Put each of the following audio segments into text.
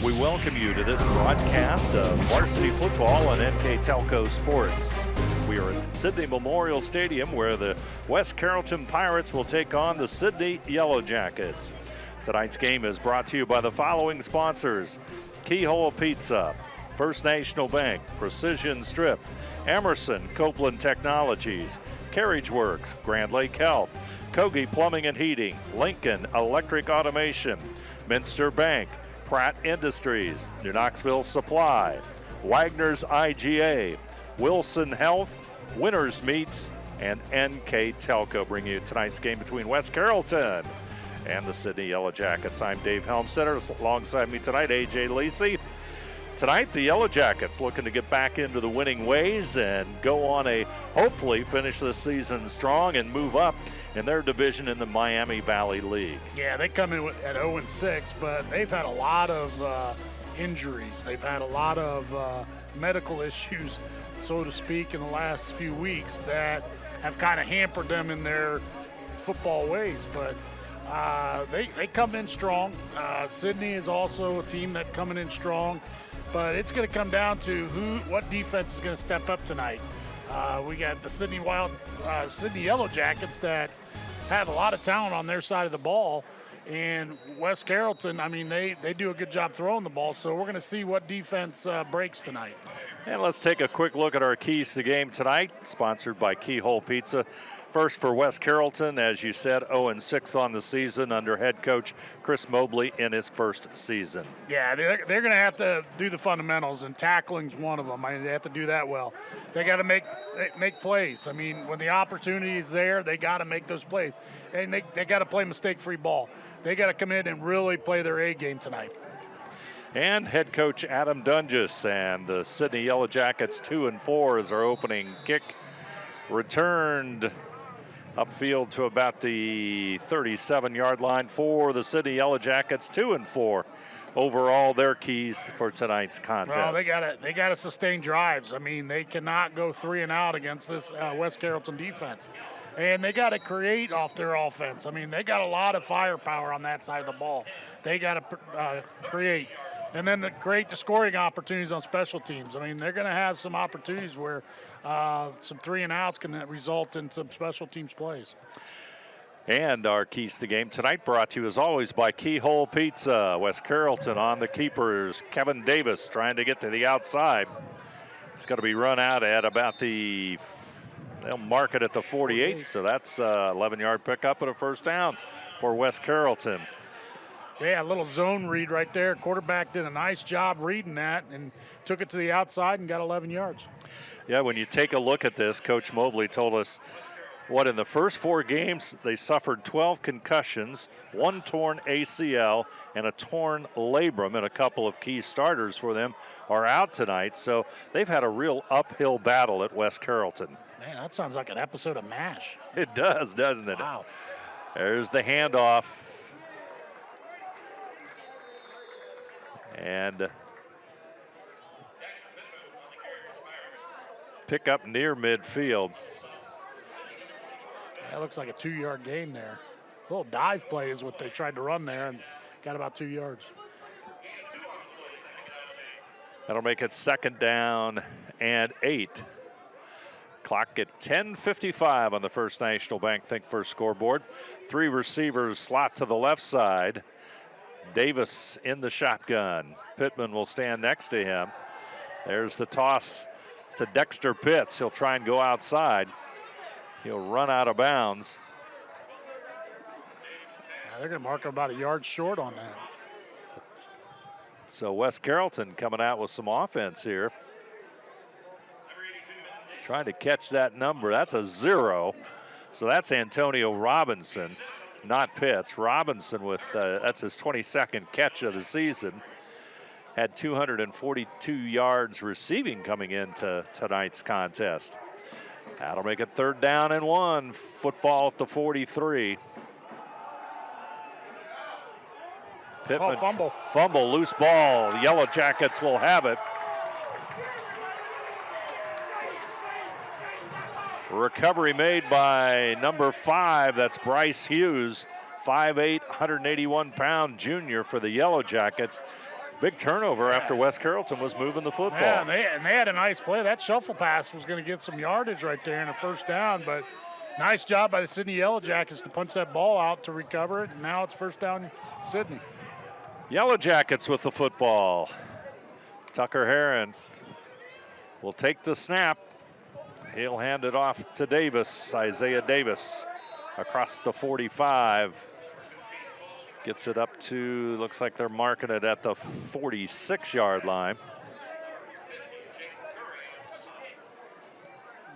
We welcome you to this broadcast of Varsity Football on NKTelco Sports. We are at Sidney Memorial Stadium where the West Carrollton Pirates will take on the Sidney Yellow Jackets. Tonight's game is brought to you by the following sponsors: Keyhole Pizza, First National Bank, Precision Strip, Emerson Copeland Technologies, Carriage Works, Grand Lake Health, Kogi Plumbing and Heating, Lincoln Electric Automation, Minster Bank, Pratt Industries, New Knoxville Supply, Wagner's IGA, Wilson Health, Winners Meats, and NKTelco bring you tonight's game between West Carrollton and the Sidney Yellow Jackets. I'm Dave Helmstetter. Alongside me tonight, AJ Lacey. Tonight, the Yellow Jackets looking to get back into the winning ways and go on hopefully finish the season strong and move up in their division in the Miami Valley League. Yeah, they come in at 0-6, but they've had a lot of injuries. They've had a lot of medical issues, so to speak, in the last few weeks that have kind of hampered them in their football ways. But they come in strong. Sidney is also a team that's coming in strong. But it's going to come down to what defense is going to step up tonight. We got the Sidney Yellow Jackets that have a lot of talent on their side of the ball, and West Carrollton, I mean, they do a good job throwing the ball. So we're going to see what defense breaks tonight. And let's take a quick look at our keys to the game tonight, sponsored by Keyhole Pizza. First for West Carrollton, as you said, 0-6 on the season under head coach Chris Mobley in his first season. Yeah, they're going to have to do the fundamentals, and tackling's one of them. I mean, they have to do that well. They got to make plays. I mean, when the opportunity is there, they got to make those plays. And they got to play mistake-free ball. They got to come in and really play their A game tonight. And head coach Adam Dunges and the Sidney Yellow Jackets 2-4 as our opening kick returned upfield to about the 37-yard line for the Sidney Yellow Jackets. 2-4 overall, their keys for tonight's contest. Well, they got to sustain drives. I mean, they cannot go 3 and out against this West Carrollton defense. And they got to create off their offense. I mean, they got a lot of firepower on that side of the ball. They got to create. And then create the scoring opportunities on special teams. I mean, they're going to have some opportunities where some 3 and outs can result in some special teams plays. And our keys to the game tonight brought to you as always by Keyhole Pizza. West Carrollton on the keepers. Kevin Davis trying to get to the outside. It's going to be run out at about they'll mark it at the 48. So that's 11-yard pickup and a first down for West Carrollton. Yeah, a little zone read right there. Quarterback did a nice job reading that and took it to the outside and got 11 yards. Yeah, when you take a look at this, Coach Mobley told us in the first 4 games, they suffered 12 concussions, 1 torn ACL, and a torn labrum, and a couple of key starters for them are out tonight. So they've had a real uphill battle at West Carrollton. Man, that sounds like an episode of MASH. It does, doesn't it? Wow. There's the handoff. And pick up near midfield. That looks like a 2-yard gain there. A little dive play is what they tried to run there and got about 2 yards. That'll make it 2nd down and 8. Clock at 10:55 on the First National Bank Think First scoreboard. 3 receivers slot to the left side. Davis in the shotgun. Pittman will stand next to him. There's the toss to Dexter Pitts. He'll try and go outside. He'll run out of bounds. They're going to mark him about a yard short on that. So West Carrollton coming out with some offense here. Trying to catch that number. That's a 0. So that's Antonio Robinson, not Pitts. Robinson with, that's his 22nd catch of the season. Had 242 yards receiving coming into tonight's contest. That'll make it 3rd down and 1. Football at the 43. Pittman fumble, loose ball. The Yellow Jackets will have it. Recovery made by number 5. That's Bryce Hughes, 5'8", 181-pound junior for the Yellow Jackets. Big turnover after West Carrollton was moving the football. Yeah, and they had a nice play. That shuffle pass was going to get some yardage right there and a first down, but nice job by the Sidney Yellow Jackets to punch that ball out to recover it, and now it's first down, Sidney. Yellow Jackets with the football. Tucker Heron will take the snap. He'll hand it off to Davis, Isaiah Davis, across the 45. Gets it up to, looks like they're marking it at the 46-yard line.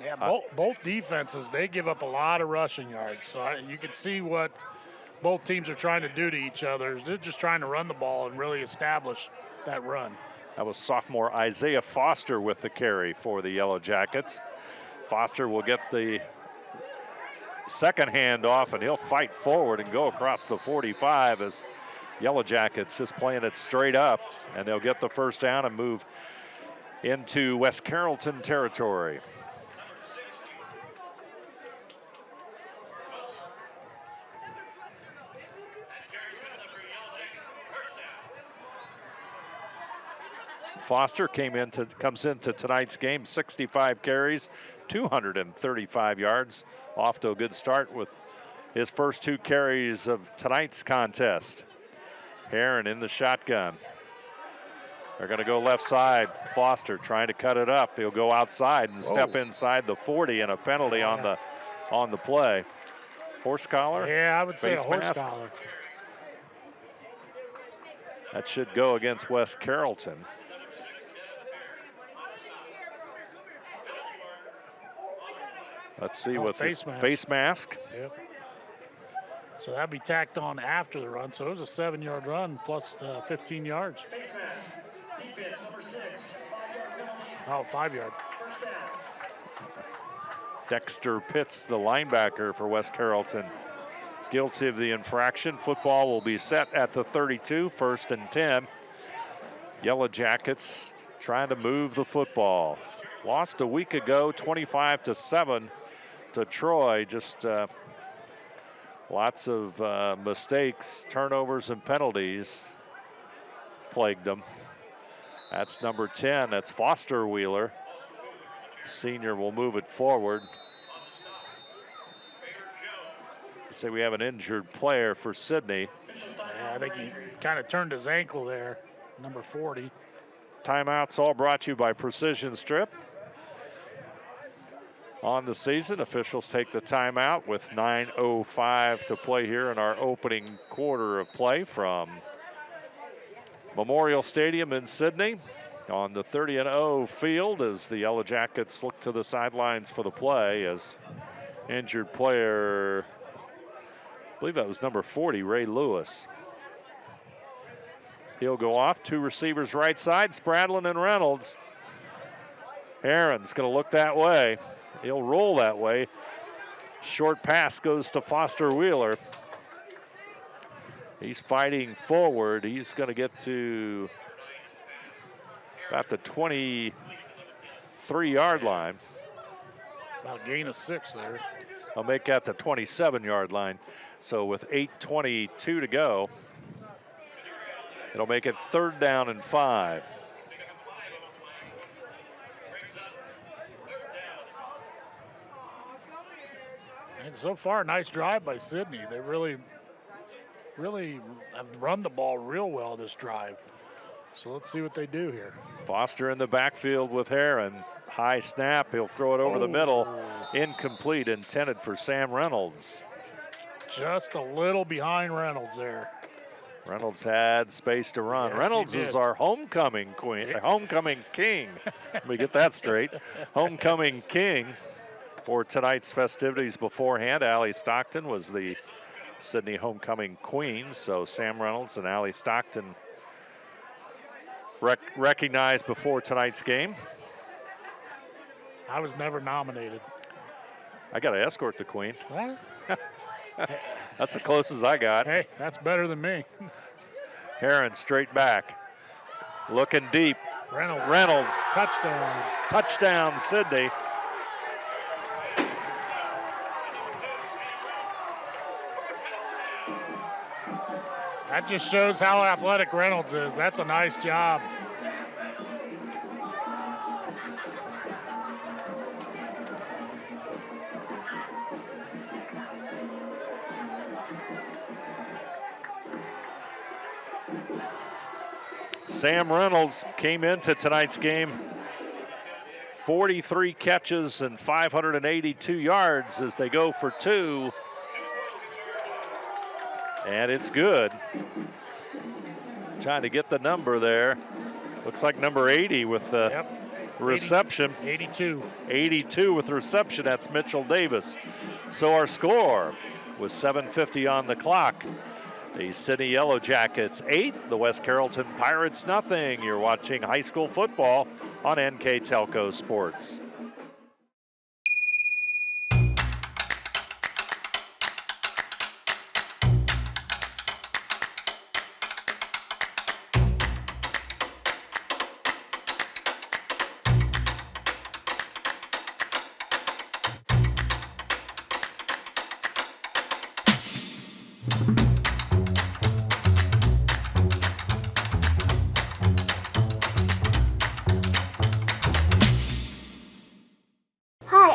Yeah, both defenses, they give up a lot of rushing yards. So you can see what both teams are trying to do to each other. They're just trying to run the ball and really establish that run. That was sophomore Isaiah Foster with the carry for the Yellow Jackets. Foster will get the second handoff, and he'll fight forward and go across the 45 as Yellow Jackets just playing it straight up, and they'll get the first down and move into West Carrollton territory. Foster comes into tonight's game, 65 carries, 235 yards. Off to a good start with his first 2 carries of tonight's contest. Heron in the shotgun. They're going to go left side. Foster trying to cut it up. He'll go outside and step inside the 40, and a penalty on the play. Horse collar? Yeah, I would say a horse mask. collar. That should go against West Carrollton. Let's see what face mask. Yep. So that'd be tacked on after the run. So it was a 7-yard run plus 15 yards. Face mask. Defense number 6. 5 yard. Dexter Pitts, the linebacker for West Carrollton, guilty of the infraction. Football will be set at the 32, 1st and 10. Yellow Jackets trying to move the football. Lost a week ago, 25-7 to Troy. Just lots of mistakes, turnovers, and penalties plagued them. That's number 10. That's Foster Wheeler. Senior will move it forward. Say we have an injured player for Sidney. Yeah, I think he kind of turned his ankle there, number 40. Timeouts all brought to you by Precision Strip. On the season, officials take the timeout with 9:05 to play here in our opening quarter of play from Memorial Stadium in Sidney on the 30-0 field as the Yellow Jackets look to the sidelines for the play as injured player, I believe that was number 40, Ray Lewis. He'll go off. 2 receivers right side, Spradlin and Reynolds. Aaron's going to look that way. He'll roll that way. Short pass goes to Foster Wheeler. He's fighting forward. He's going to get to about the 23-yard line. About a gain of 6 there. I'll make that the 27-yard line. So with 8:22 to go, it'll make it 3rd down and 5. And so far, nice drive by Sidney. They really have run the ball real well this drive. So let's see what they do here. Foster in the backfield with Heron. High snap. He'll throw it over the middle. Incomplete, intended for Sam Reynolds. Just a little behind Reynolds there. Reynolds had space to run. Yes, Reynolds is our homecoming queen, homecoming king. Let me get that straight. Homecoming king for tonight's festivities beforehand. Allie Stockton was the Sidney homecoming queen. So Sam Reynolds and Allie Stockton recognized before tonight's game. I was never nominated. I got to escort the queen. What? That's the closest I got. Hey, that's better than me. Heron straight back. Looking deep. Reynolds. Touchdown. Touchdown, Sidney. That just shows how athletic Reynolds is. That's a nice job. Sam Reynolds came into tonight's game 43 catches and 582 yards as they go for 2. And it's good. Trying to get the number there. Looks like number 80 with the reception. 82. 82 with reception. That's Mitchell Davis. So our score was 7:50 on the clock. The Sidney Yellow Jackets 8, the West Carrollton Pirates nothing. You're watching high school football on NKTelco Sports.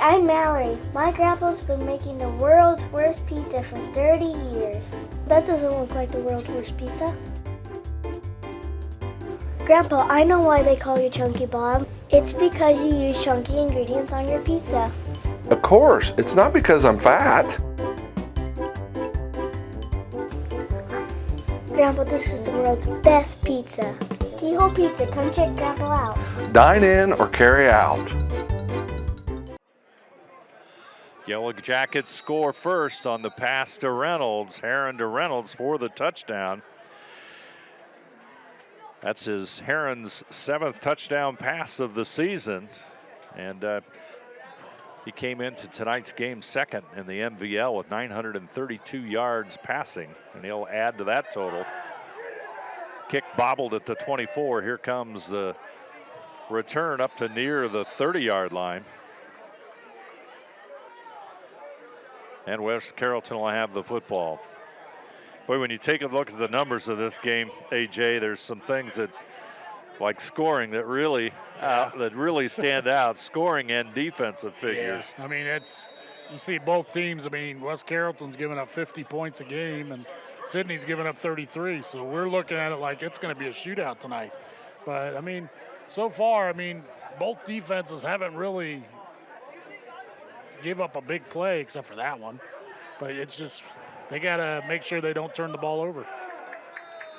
I'm Mallory. My grandpa's been making the world's worst pizza for 30 years. That doesn't look like the world's worst pizza. Grandpa, I know why they call you Chunky Bob. It's because you use chunky ingredients on your pizza. Of course, it's not because I'm fat. Grandpa, this is the world's best pizza. Keyhole Pizza, come check Grandpa out. Dine in or carry out. Yellow Jackets score first on the pass to Reynolds. Heron to Reynolds for the touchdown. That's Heron's 7th touchdown pass of the season. And he came into tonight's game second in the MVL with 932 yards passing. And he'll add to that total. Kick bobbled at the 24. Here comes the return up to near the 30-yard line. And West Carrollton will have the football. Boy, when you take a look at the numbers of this game, AJ, there's some things that, like scoring, that really stand out. Scoring and defensive figures. Yeah. I mean, you see both teams. I mean, West Carrollton's giving up 50 points a game, and Sidney's giving up 33. So we're looking at it like it's going to be a shootout tonight. But I mean, so far, I mean, both defenses haven't really give up a big play except for that one. But it's just, they got to make sure they don't turn the ball over.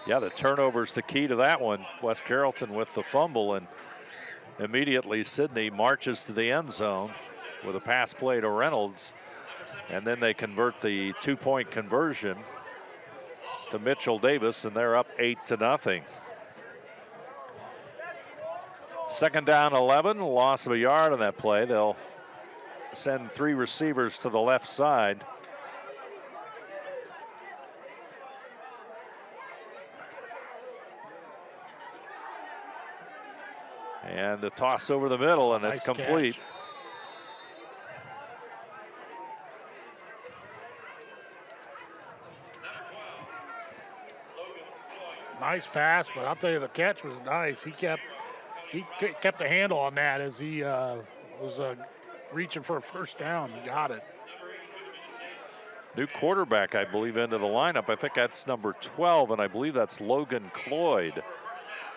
Yeah, the turnover's the key to that one. West Carrollton with the fumble, and immediately Sidney marches to the end zone with a pass play to Reynolds. And then they convert the 2-point conversion to Mitchell Davis, and they're up 8-0. Second down 11, loss of a yard on that play. They'll send 3 receivers to the left side. And the toss over the middle, and nice it's complete. Catch. Nice pass, but I'll tell you, the catch was nice. He kept a handle on that as he was reaching for a first down and got it. New quarterback, I believe, into the lineup. I think that's number 12, and I believe that's Logan Cloyd.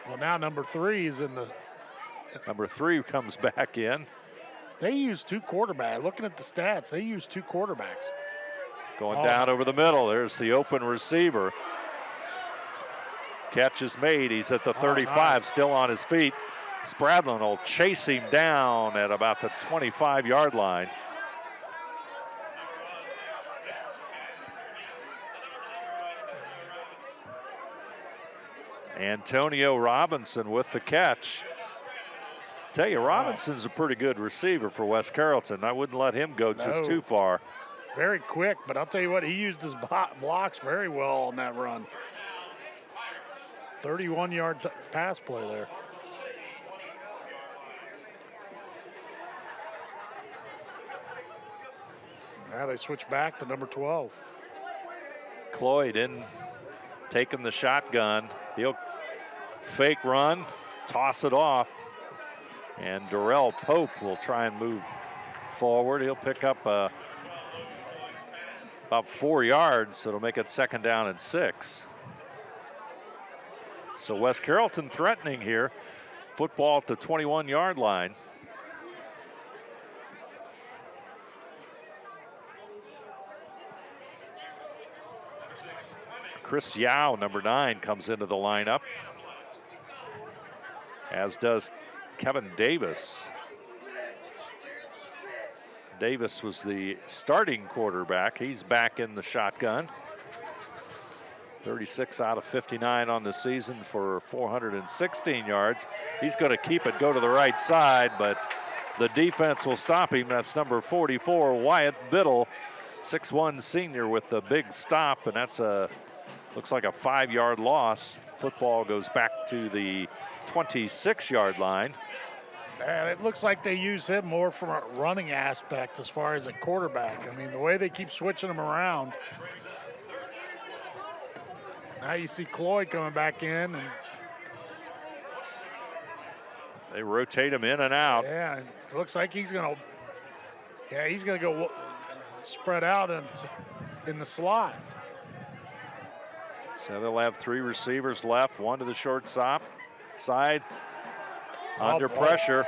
Well, now number 3 is in the. Number 3 comes back in. They use 2 quarterbacks. Looking at the stats, they use 2 quarterbacks. Going down over the middle. There's the open receiver. Catch is made. He's at the 35, nice. Still on his feet. Spradlin will chase him down at about the 25-yard line. Antonio Robinson with the catch. Tell you, Robinson's a pretty good receiver for West Carrollton. I wouldn't let him go just too far. Very quick, but I'll tell you what, he used his blocks very well on that run. 31-yard pass play there. Now they switch back to number 12. Cloyd in taking the shotgun. He'll fake run, toss it off, and Darrell Pope will try and move forward. He'll pick up about 4 yards, so it'll make it 2nd down and 6. So West Carrollton threatening here. Football at the 21-yard line. Chris Yao, number 9, comes into the lineup, as does Kevin Davis. Davis was the starting quarterback. He's back in the shotgun. 36 out of 59 on the season for 416 yards. He's going to keep it, go to the right side, but the defense will stop him. That's number 44, Wyatt Biddle, 6'1" senior with the big stop, and that's looks like a 5-yard loss. Football goes back to the 26-yard line. And it looks like they use him more from a running aspect as far as a quarterback. I mean, the way they keep switching him around. Now you see Cloyd coming back in, and they rotate him in and out. Yeah, it looks like he's gonna go spread out in the slot. So they'll have 3 receivers left, 1 to the short side. Under pressure,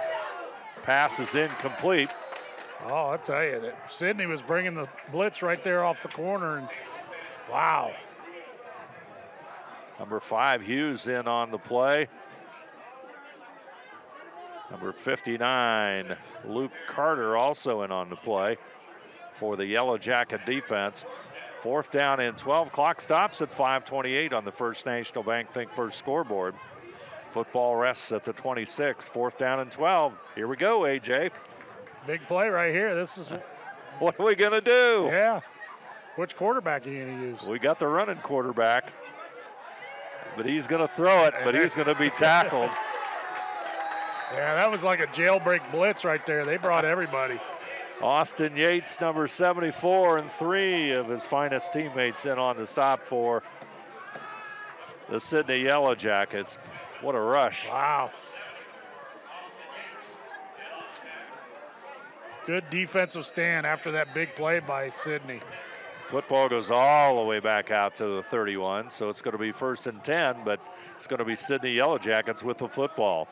pass is incomplete. Oh, I'll tell you that Sidney was bringing the blitz right there off the corner, and wow. Number 5, Hughes, in on the play. Number 59, Luke Carter, also in on the play for the Yellow Jacket defense. 4th down and 12. Clock stops at 5:28 on the First National Bank Think First scoreboard. Football rests at the 26. 4th down and 12. Here we go, AJ. Big play right here. This is what are we gonna do? Yeah. Which quarterback are you gonna use? We got the running quarterback, but he's gonna throw it, but he's gonna be tackled. Yeah, that was like a jailbreak blitz right there. They brought everybody. Austin Yates, number 74, and 3 of his finest teammates in on the stop for the Sidney Yellow Jackets. What a rush. Wow. Good defensive stand after that big play by Sidney. Football goes all the way back out to the 31, so it's going to be 1st and 10, but it's going to be Sidney Yellow Jackets with the football.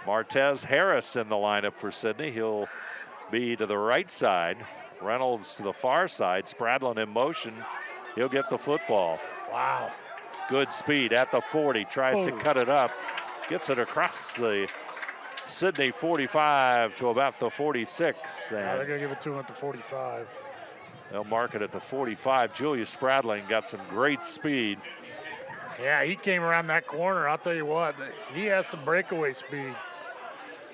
Martez Harris in the lineup for Sidney. He'll be to the right side. Reynolds to the far side. Spradlin in motion. He'll get the football. Wow. Good speed at the 40. Tries to cut it up. Gets it across the Sidney 45 to about the 46. And they're going to give it to him at the 45. They'll mark it at the 45. Julius Spradlin got some great speed. Yeah, he came around that corner. I'll tell you what, he has some breakaway speed.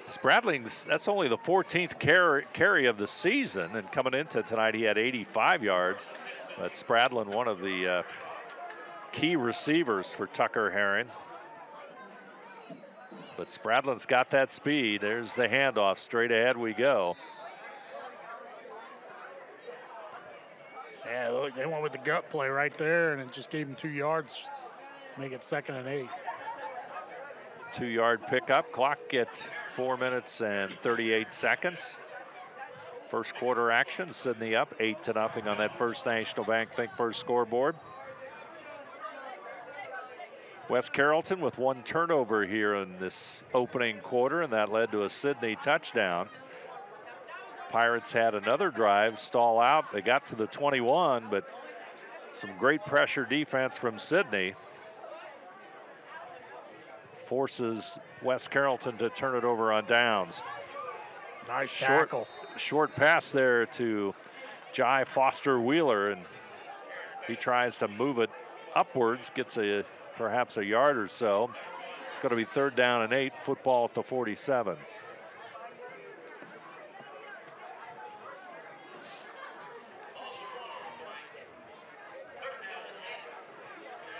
Spradling's, that's only the 14th carry of the season, and coming into tonight he had 85 yards. But Spradlin, one of the key receivers for Tucker Herring. But Spradlin's got that speed. There's the handoff. Straight ahead we go. Yeah, look, they went with the gut play right there, and it just gave him 2 yards. Make it 2nd and 8. 2-yard pickup. Clock at 4 minutes and 38 seconds. First quarter action. Sidney up 8-0 on that First National Bank Think First scoreboard. West Carrollton with 1 turnover here in this opening quarter, and that led to a Sidney touchdown. Pirates had another drive stall out. They got to the 21, but some great pressure defense from Sidney forces West Carrollton to turn it over on downs. Nice tackle. Short pass there to Jai Foster Wheeler, and he tries to move it upwards, gets perhaps a yard or so. It's going to be 3rd down and 8, football at the 47.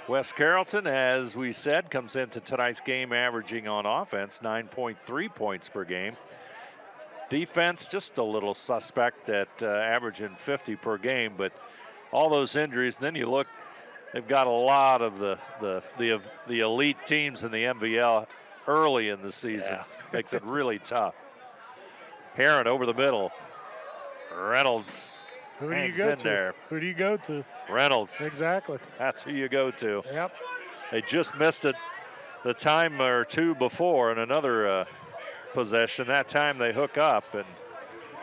West Carrollton, as we said, comes into tonight's game averaging on offense 9.3 points per game. Defense just a little suspect at averaging 50 per game, but all those injuries. And then you look, they've got a lot of the elite teams in the MVL early in the season. Yeah. Makes it really tough. Heron over the middle. Reynolds Who do you hangs go in to? there. Who do you go to? Reynolds. Exactly. That's who you go to. Yep. They just missed it the time or two before in another possession. That time they hook up, and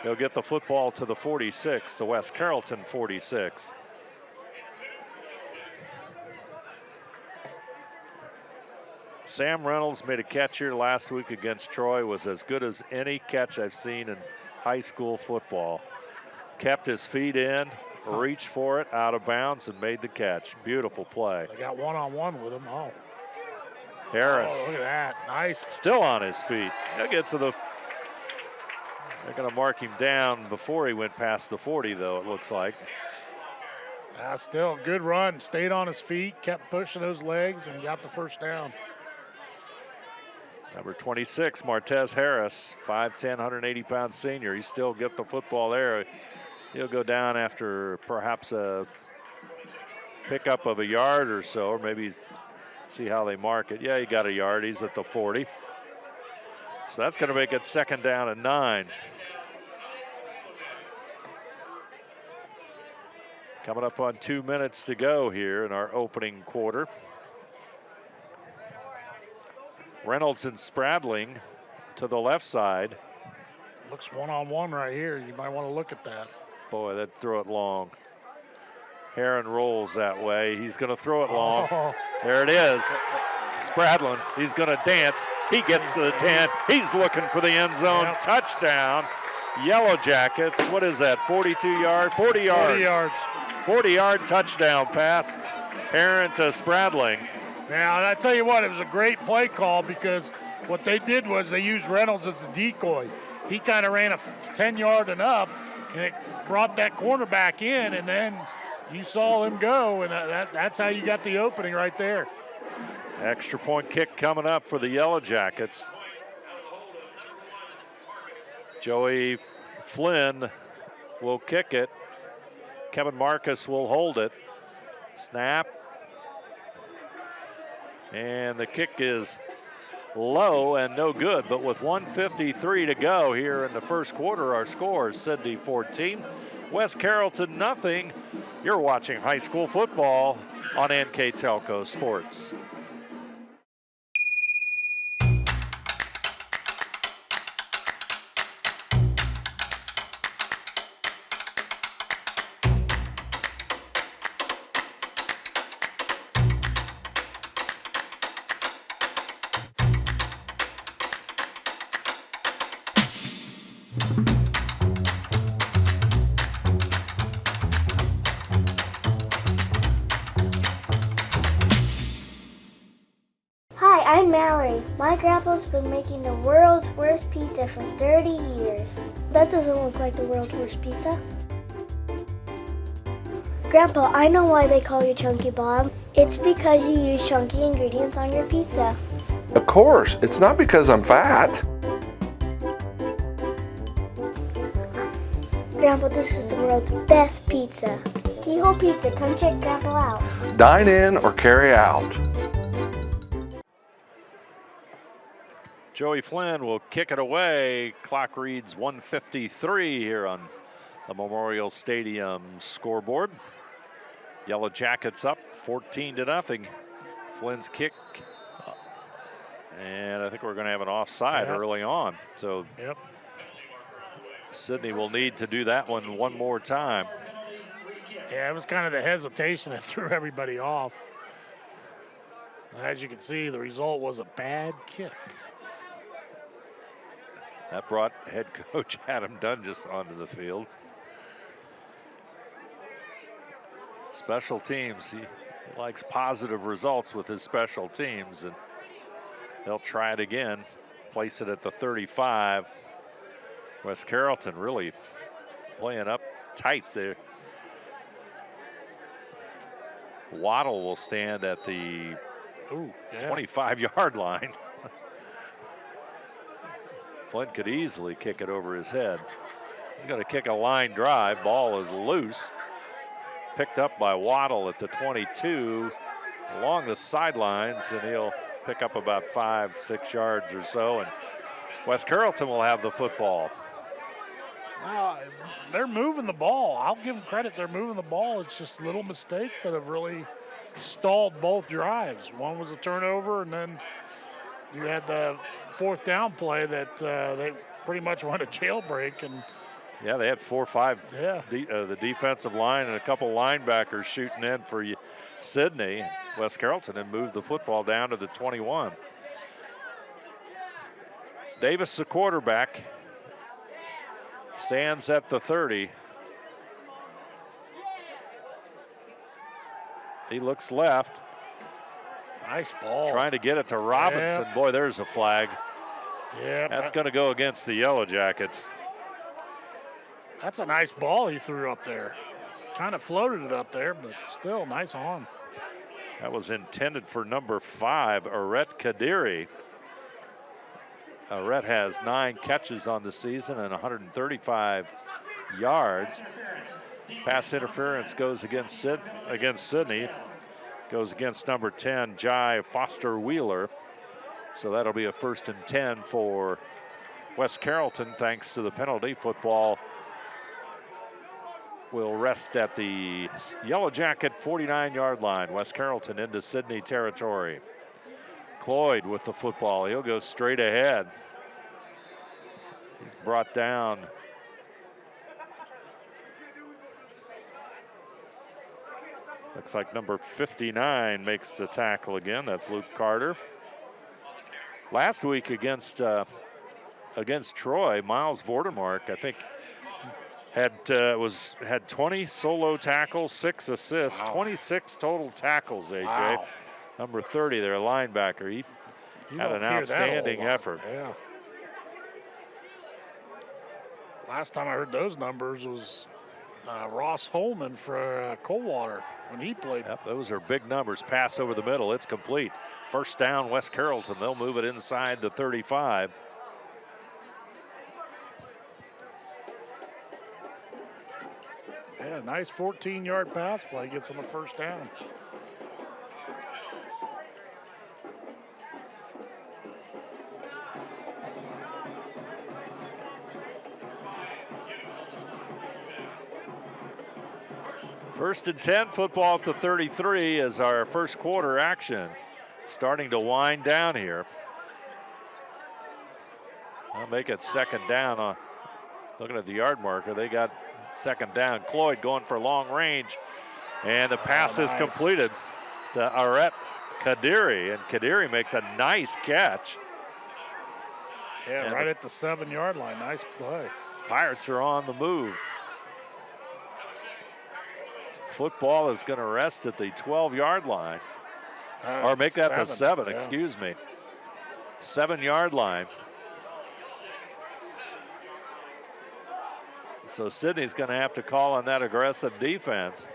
they'll get the football to the 46, the West Carrollton 46. Sam Reynolds made a catch here last week against Troy. Was as good as any catch I've seen in high school football. Kept his feet in, reached for it, out of bounds, and made the catch. Beautiful play. They got one-on-one with him. Oh. Harris. Oh, look at that. Nice. Still on his feet. They'll get to the. They're going to mark him down before he went past the 40, though, it looks like. Still good run. Stayed on his feet, kept pushing those legs, and got the first down. Number 26, Martez Harris, 5'10", 180-pound senior. He still get the football there. He'll go down after perhaps a pickup of a yard or so, or maybe see how they mark it. Yeah, he got a yard. He's at the 40. So that's going to make it 2nd down and 9. Coming up on 2 minutes to go here in our opening quarter. Reynolds and Spradling to the left side. Looks one-on-one right here. You might want to look at that. Boy, that throw it long. Heron rolls that way. He's going to throw it long. Oh. There it is. Spradlin, he's going to dance. He gets to the 10. He's looking for the end zone. Yep. Touchdown. Yellow Jackets. What is that, 42 yard? 40 yards. 40 yards. 40-yard touchdown pass. Heron to Spradling. Now, I tell you what, it was a great play call because what they did was they used Reynolds as the decoy. He kind of ran a 10-yard and up, and it brought that cornerback in, and then you saw him go, and that's how you got the opening right there. Extra point kick coming up for the Yellow Jackets. Joey Flynn will kick it. Kevin Marcus will hold it. Snap. And the kick is low and no good, but with 1:53 to go here in the first quarter, our score is Sidney 14, West Carrollton nothing. You're watching high school football on NKTelco Sports. I'm Mallory. My grandpa's been making the world's worst pizza for 30 years. That doesn't look like the world's worst pizza. Grandpa, I know why they call you Chunky Bob. It's because you use chunky ingredients on your pizza. Of course, it's not because I'm fat. Grandpa, this is the world's best pizza. Keyhole Pizza, come check Grandpa out. Dine in or carry out. Joey Flynn will kick it away. Clock reads 1:53 here on the Memorial Stadium scoreboard. Yellow Jackets up 14-0. Flynn's kick. And I think we're going to have an offside early on. So Sidney will need to do that one more time. Yeah, it was kind of the hesitation that threw everybody off. As you can see, the result was a bad kick. That brought head coach Adam Dunges onto the field. Special teams, he likes positive results with his special teams, and they'll try it again, place it at the 35. West Carrollton really playing up tight there. Waddle will stand at the 25-yard line. Flynn could easily kick it over his head. He's going to kick a line drive. Ball is loose. picked up by Waddle at the 22 along the sidelines, and he'll pick up about 5-6 yards or so, and West Carrollton will have the football. They're moving the ball. I'll give them credit. They're moving the ball. It's just little mistakes that have really stalled both drives. One was a turnover, and then you had the fourth down play that they pretty much went a jailbreak. And yeah, they had 4 or 5. Yeah. The defensive line and a couple linebackers shooting in for Sidney. West Carrollton and moved the football down to the 21. Davis, the quarterback, stands at the 30. He looks left. Nice ball. Trying to get it to Robinson. Yep. Boy, there's a flag. Yeah, That's going to go against the Yellow Jackets. That's a nice ball he threw up there. Kind of floated it up there, but still, nice arm. That was intended for number 5, Aret Kadiri. Aret has 9 catches on the season and 135 yards. Pass interference goes against Sidney. Goes against number 10, Jai Foster Wheeler. So that'll be a 1st and 10 for West Carrollton, thanks to the penalty. Football will rest at the Yellow Jacket 49-yard line. West Carrollton into Sidney territory. Cloyd with the football. He'll go straight ahead. He's brought down. Looks like number 59 makes the tackle again. That's Luke Carter. Last week against Troy, Miles Vordermark, I think, had 20 solo tackles, 6 assists, 26 total tackles, AJ. Wow. Number 30, their linebacker. He had an outstanding effort. Yeah. Last time I heard those numbers was Ross Holman for Coldwater when he played. Yep, those are big numbers. Pass over the middle. It's complete. First down, West Carrollton. They'll move it inside the 35. Yeah, nice 14-yard pass play. Gets them a first down. First and 10, football at the 33 is our first quarter action. Starting to wind down here. I'll make it second down. Looking at the yard marker, they got second down. Cloyd going for long range, and the pass is completed to Aret Kadiri, and Kadiri makes a nice catch. Yeah, and right at the 7-yard line. Nice play. Pirates are on the move. Football is going to rest at the 12-yard line. Or make that the 7, yeah. excuse me. 7-yard line. So Sidney's going to have to call on that aggressive defense.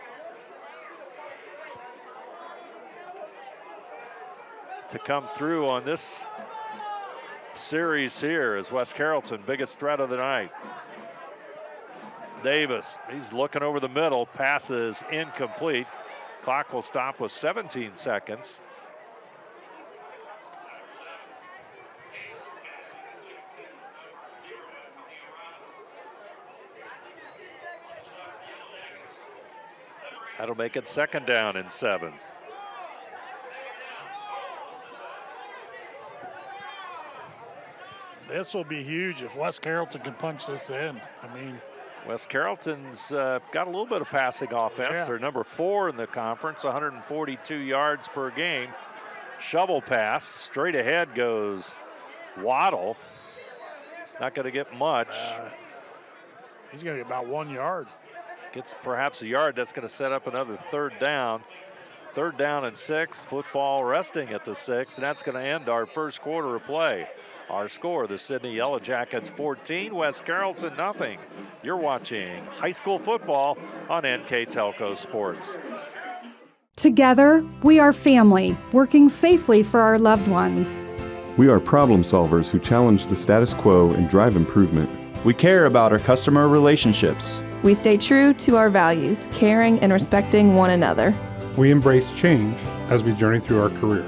To come through on this series here as West Carrollton, biggest threat of the night. Davis, he's looking over the middle, passes incomplete. Clock will stop with 17 seconds. That'll make it second down and 7. This will be huge if West Carrollton can punch this in. I mean, West Carrollton's got a little bit of passing offense. Yeah. They're number 4 in the conference, 142 yards per game. Shovel pass, straight ahead goes Waddle. It's not going to get much. He's going to get about 1 yard. Gets perhaps a yard. That's going to set up another third down. Third down and 6. Football resting at the 6, and that's going to end our first quarter of play. Our score, the Sidney Yellow Jackets 14, West Carrollton nothing. You're watching high school football on NKTelco Sports. Together, we are family, working safely for our loved ones. We are problem solvers who challenge the status quo and drive improvement. We care about our customer relationships. We stay true to our values, caring and respecting one another. We embrace change as we journey through our career.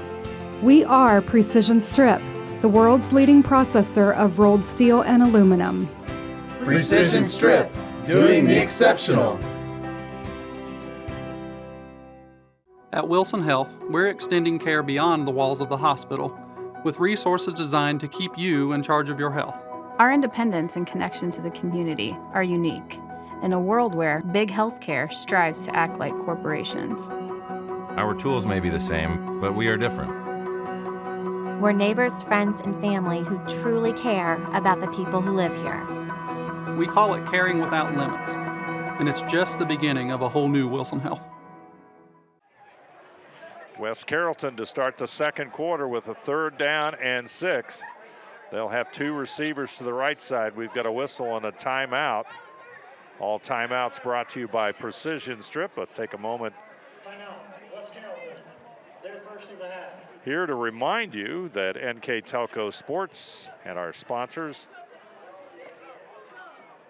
We are Precision Strip, the world's leading processor of rolled steel and aluminum. Precision Strip, doing the exceptional. At Wilson Health, we're extending care beyond the walls of the hospital, with resources designed to keep you in charge of your health. Our independence and connection to the community are unique in a world where big healthcare strives to act like corporations. Our tools may be the same, but we are different. We're neighbors, friends, and family who truly care about the people who live here. We call it caring without limits, and it's just the beginning of a whole new Wilson Health. West Carrollton to start the second quarter with a 3rd down and 6. They'll have 2 receivers to the right side. We've got a whistle and a timeout. All timeouts brought to you by Precision Strip. Let's take a moment. Timeout, West Carrollton. Their first of the half. Here to remind you that NKTelco Sports and our sponsors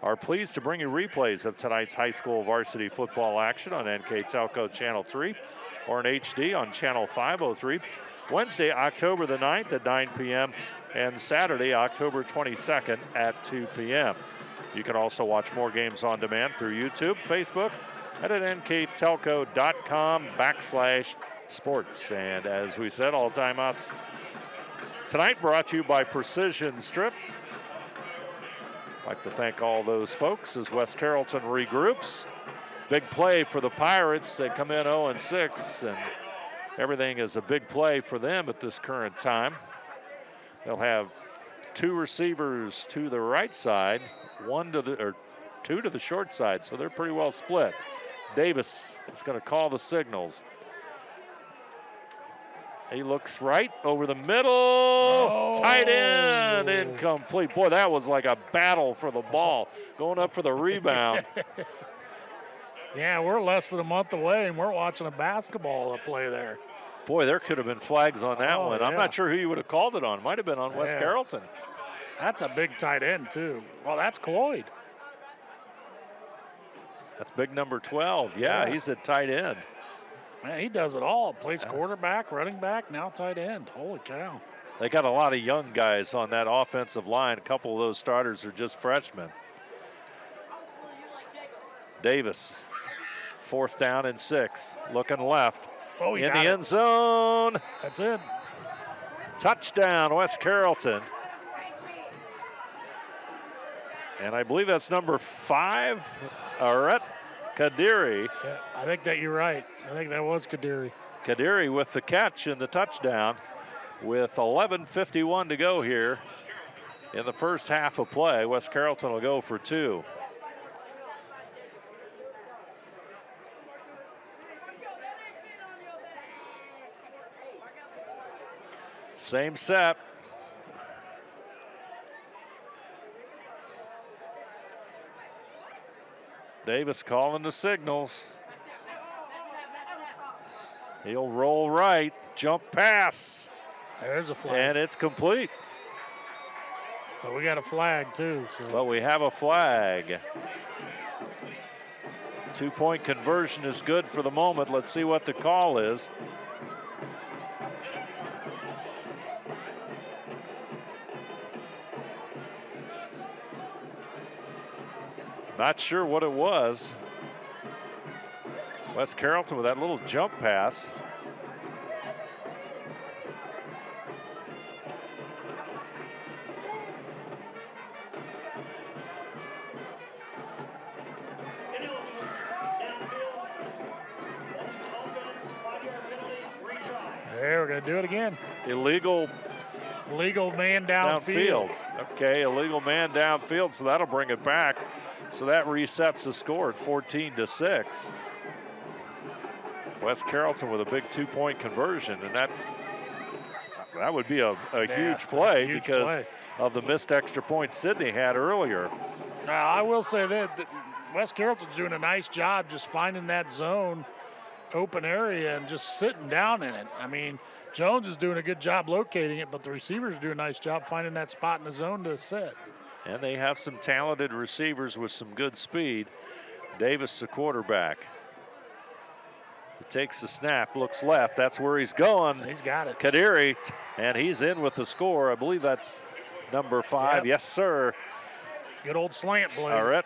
are pleased to bring you replays of tonight's high school varsity football action on NKTelco Channel 3 or in HD on Channel 503. Wednesday, October the 9th at 9 p.m. and Saturday, October 22nd at 2 p.m. You can also watch more games on demand through YouTube, Facebook, and at nktelco.com/sports. And as we said, all timeouts tonight brought to you by Precision Strip. I'd like to thank all those folks as West Carrollton regroups. Big play for the Pirates. They come in 0-6, and everything is a big play for them at this current time. They'll have 2 receivers to the right side, 2 to the short side, so they're pretty well split. Davis is going to call the signals. He looks right over the middle. Oh. Tight end, incomplete. Boy, that was like a battle for the ball, going up for the rebound. Yeah, we're less than a month away, and we're watching a basketball play there. Boy, there could have been flags on that one. I'm not sure who you would have called it on. Might have been on West Carrollton. That's a big tight end, too. Well, that's Cloyd. That's big number 12. Yeah, he's at tight end. Man, he does it all. Plays quarterback, running back, now tight end. Holy cow. They got a lot of young guys on that offensive line. A couple of those starters are just freshmen. Davis, 4th down and 6. Looking left. In the end zone. That's it. Touchdown, West Carrollton. And I believe that's number 5, Aret Kadiri. Yeah, I think that you're right. I think that was Kadiri. Kadiri with the catch and the touchdown with 11:51 to go here in the first half of play. West Carrollton will go for 2. Same set. Davis calling the signals. He'll roll right, jump pass. There's a flag. And it's complete. But we got a flag too. But we have a flag. 2-point conversion is good for the moment. Let's see what the call is. Not sure what it was. West Carrollton with that little jump pass. There, we're going to do it again. Illegal man downfield. Okay, illegal man downfield, so that'll bring it back. So that resets the score at 14-6. West Carrollton with a big 2-point conversion, and that would be a huge play because of the missed extra point Sidney had earlier. I will say that West Carrollton's doing a nice job just finding that zone, open area, and just sitting down in it. I mean, Jones is doing a good job locating it, but the receivers do a nice job finding that spot in the zone to sit. And they have some talented receivers with some good speed. Davis, the quarterback. He takes the snap, looks left. That's where he's going. He's got it. Kadiri, and he's in with the score. I believe that's number 5. Yep. Yes, sir. Good old slant blade. All right.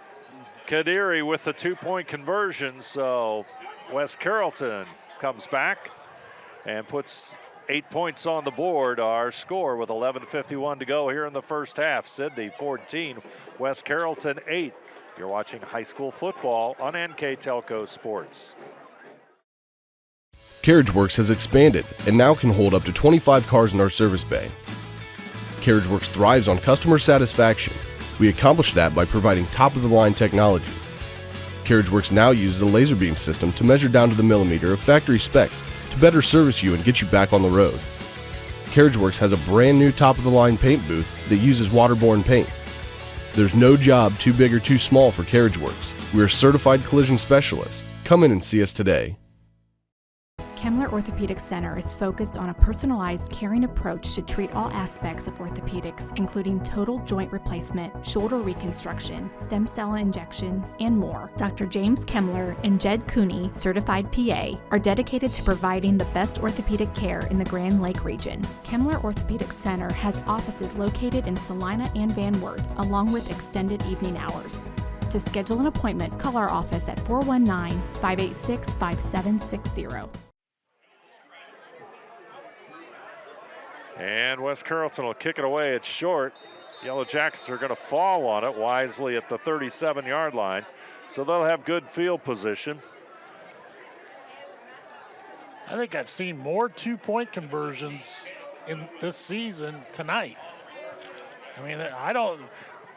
Kadiri with the 2-point conversion. So West Carrollton comes back and puts 8 points on the board. Our score with 11:51 to go here in the first half. Sidney 14, West Carrollton 8. You're watching high school football on NKTelco Sports. CarriageWorks has expanded and now can hold up to 25 cars in our service bay. CarriageWorks thrives on customer satisfaction. We accomplish that by providing top-of-the-line technology. CarriageWorks now uses a laser beam system to measure down to the millimeter of factory specs to better service you and get you back on the road. CarriageWorks has a brand new top-of-the-line paint booth that uses waterborne paint. There's no job too big or too small for CarriageWorks. We're certified collision specialists. Come in and see us today. Kemmler Orthopedic Center is focused on a personalized, caring approach to treat all aspects of orthopedics, including total joint replacement, shoulder reconstruction, stem cell injections, and more. Dr. James Kemmler and Jed Cooney, certified PA, are dedicated to providing the best orthopedic care in the Grand Lake region. Kemmler Orthopedic Center has offices located in Salina and Van Wert, along with extended evening hours. To schedule an appointment, call our office at 419-586-5760. And West Carrollton will kick it away. It's short. Yellow Jackets are going to fall on it wisely at the 37-yard line, so they'll have good field position. I think I've seen more 2-point conversions in this season tonight. I mean,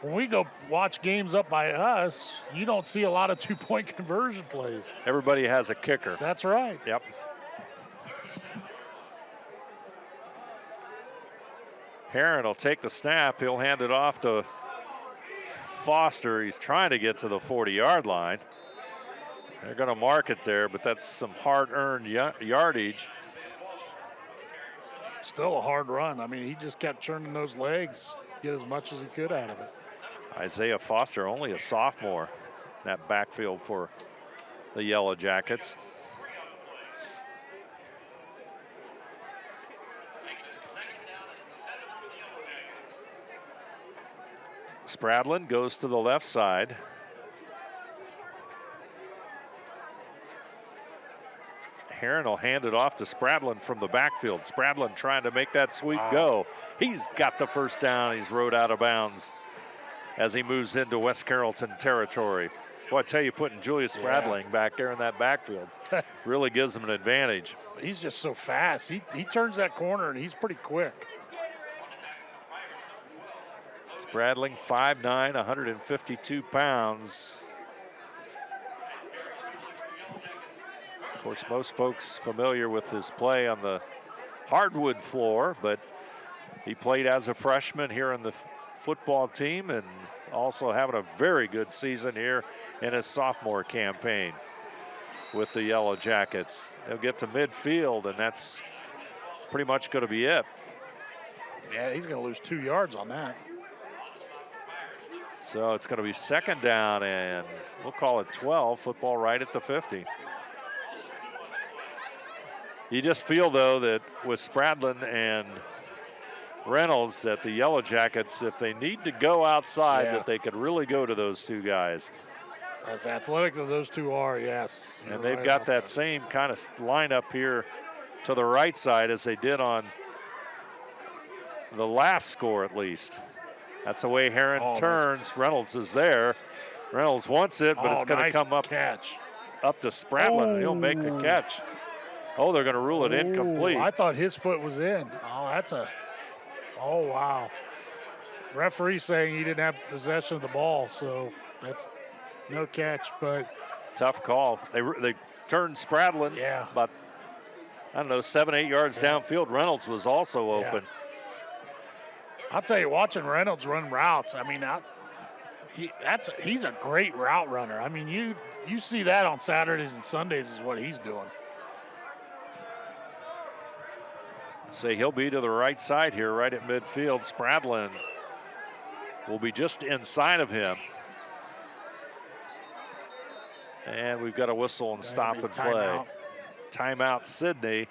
when we go watch games up by us, you don't see a lot of 2-point conversion plays. Everybody has a kicker. That's right. Yep. Herron will take the snap. He'll hand it off to Foster. He's trying to get to the 40-yard line. They're going to mark it there, but that's some hard-earned yardage. Still a hard run. I mean, he just kept turning those legs, get as much as he could out of it. Isaiah Foster, only a sophomore in that backfield for the Yellow Jackets. Spradlin goes to the left side. Herron will hand it off to Spradlin from the backfield. Spradlin trying to make that sweep go. He's got the first down. He's rode out of bounds as he moves into West Carrollton territory. Well, I tell you, putting Julius Spradling back there in that backfield really gives him an advantage. He's just so fast. He turns that corner, and he's pretty quick. Spradling, 5'9", 152 pounds. Of course, most folks familiar with his play on the hardwood floor, but he played as a freshman here in the football team and also having a very good season here in his sophomore campaign with the Yellow Jackets. He'll get to midfield, and that's pretty much going to be it. Yeah, he's going to lose 2 yards on that. So it's going to be second down, and we'll call it 12. Football right at the 50. You just feel, though, that with Spradlin and Reynolds, that the Yellow Jackets, if they need to go outside, that they could really go to those two guys. As athletic as those two are, yes. And they've got that same kind of lineup here to the right side as they did on the last score, at least. That's the way Herron turns. Reynolds is there. Reynolds wants it, but it's going to come up to Spradlin, and he'll make the catch. Oh, they're going to rule it incomplete. I thought his foot was in. Oh, wow. Referee saying he didn't have possession of the ball, so that's no catch, but. Tough call. They turned Spradlin about, 7-8 yards downfield. Reynolds was also open. I'll tell you, watching Reynolds run routes, I mean, he's a great route runner. I mean, you see that on Saturdays and Sundays is what he's doing. Say he'll be to the right side here, right at midfield. Spradlin will be just inside of him. And we've got a whistle and stop and play. Timeout, Sidney.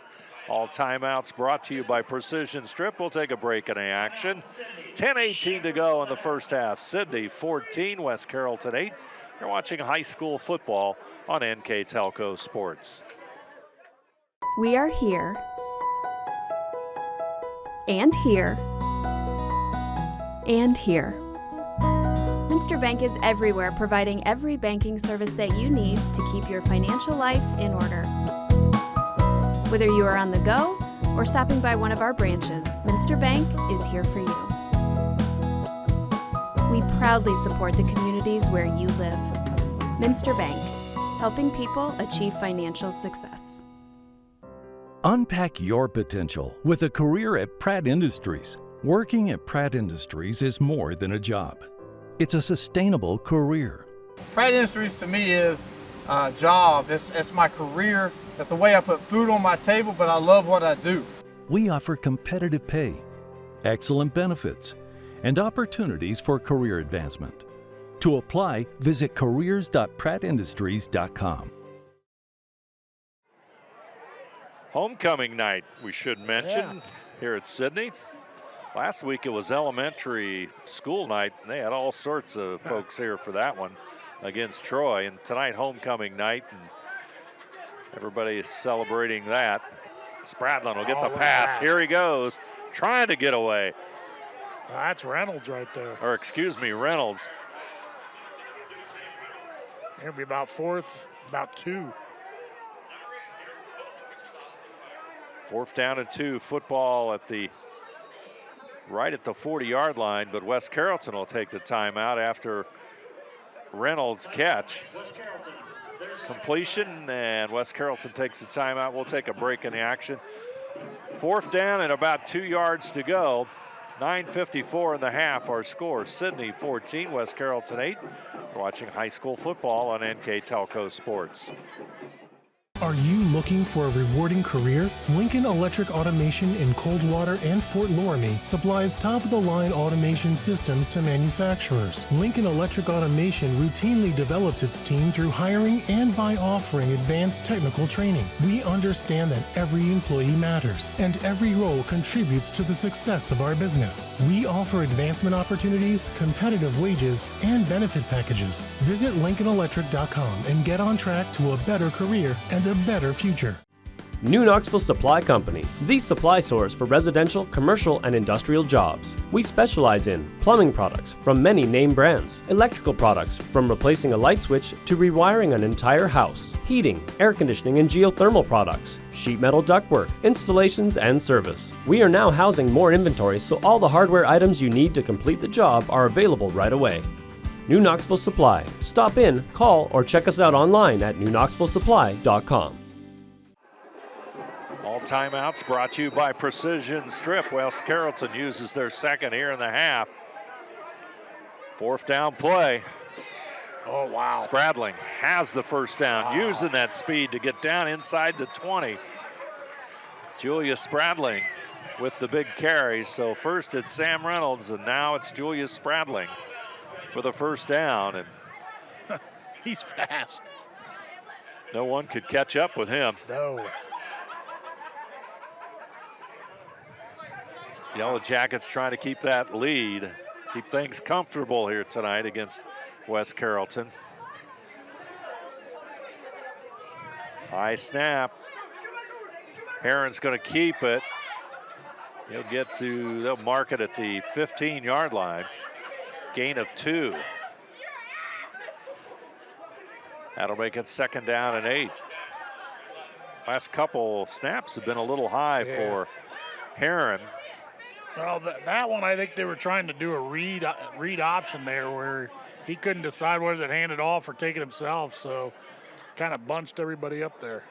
All timeouts brought to you by Precision Strip. We'll take a break in the action. 10:18 to go in the first half. Sidney 14, West Carrollton 8. You're watching high school football on NKTelco Sports. We are here and here and here. Minster Bank is everywhere, providing every banking service that you need to keep your financial life in order. Whether you are on the go or stopping by one of our branches, Minster Bank is here for you. We proudly support the communities where you live. Minster Bank, helping people achieve financial success. Unpack your potential with a career at Pratt Industries. Working at Pratt Industries is more than a job. It's a sustainable career. Pratt Industries to me is a job. It's my career. It's the way I put food on my table, but I love what I do. We offer competitive pay, excellent benefits, and opportunities for career advancement. To apply, visit careers.prattindustries.com. Homecoming night, we should mention, here at Sidney. Last week it was elementary school night, and they had all sorts of folks here for that one against Troy. And tonight, homecoming night, and everybody is celebrating that. Spradlin will get the pass. Here he goes, trying to get away. That's Reynolds right there. Or excuse me, Reynolds. It'll be about fourth, about 2. 4th down and 2, football at the right at the 40-yard line, but West Carrollton will take the timeout after Reynolds' catch. Completion, and West Carrollton takes the timeout. We'll take a break in the action. 4th down and about 2 yards to go. 9:54 in the half, our score. Sidney 14, West Carrollton 8. We're watching high school football on NKTelco Sports. Are you looking for a rewarding career? Lincoln Electric Automation in Coldwater and Fort Loramie supplies top-of-the-line automation systems to manufacturers. Lincoln Electric Automation routinely develops its team through hiring and by offering advanced technical training. We understand that every employee matters, and every role contributes to the success of our business. We offer advancement opportunities, competitive wages, and benefit packages. Visit LincolnElectric.com and get on track to a better career and a better future. New Knoxville Supply Company, the supply source for residential, commercial, and industrial jobs. We specialize in plumbing products from many name brands, electrical products from replacing a light switch to rewiring an entire house, heating, air conditioning, and geothermal products, sheet metal ductwork, installations, and service. We are now housing more inventory, so all the hardware items you need to complete the job are available right away. New Knoxville Supply. Stop in, call, or check us out online at newknoxvillesupply.com. All timeouts brought to you by Precision Strip. West Carrollton uses their second here in the half. 4th down play. Oh, wow. Spradling has the first down, using that speed to get down inside the 20. Julius Spradling with the big carry. So first it's Sam Reynolds, and now it's Julius Spradling for the first down, and he's fast. No one could catch up with him. No. Yellow Jackets trying to keep that lead, keep things comfortable here tonight against West Carrollton. High snap. Heron's going to keep it. They'll mark it at the 15-yard line. Gain of 2. That'll make it 2nd down and 8. Last couple snaps have been a little high for Heron. Well, that one, I think they were trying to do a read option there where he couldn't decide whether to hand it off or take it himself, so kind of bunched everybody up there.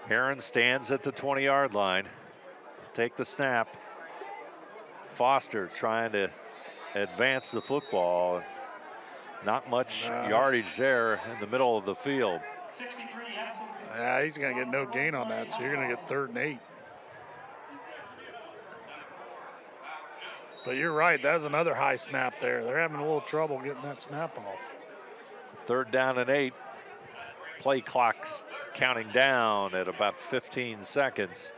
Heron stands at the 20-yard line. Take the snap. Foster trying to advance the football. Not much yardage there in the middle of the field. Yeah, he's going to get no gain on that, so you're going to get 3rd and 8. But you're right, that was another high snap there. They're having a little trouble getting that snap off. 3rd down and 8. Play clock's counting down at about 15 seconds.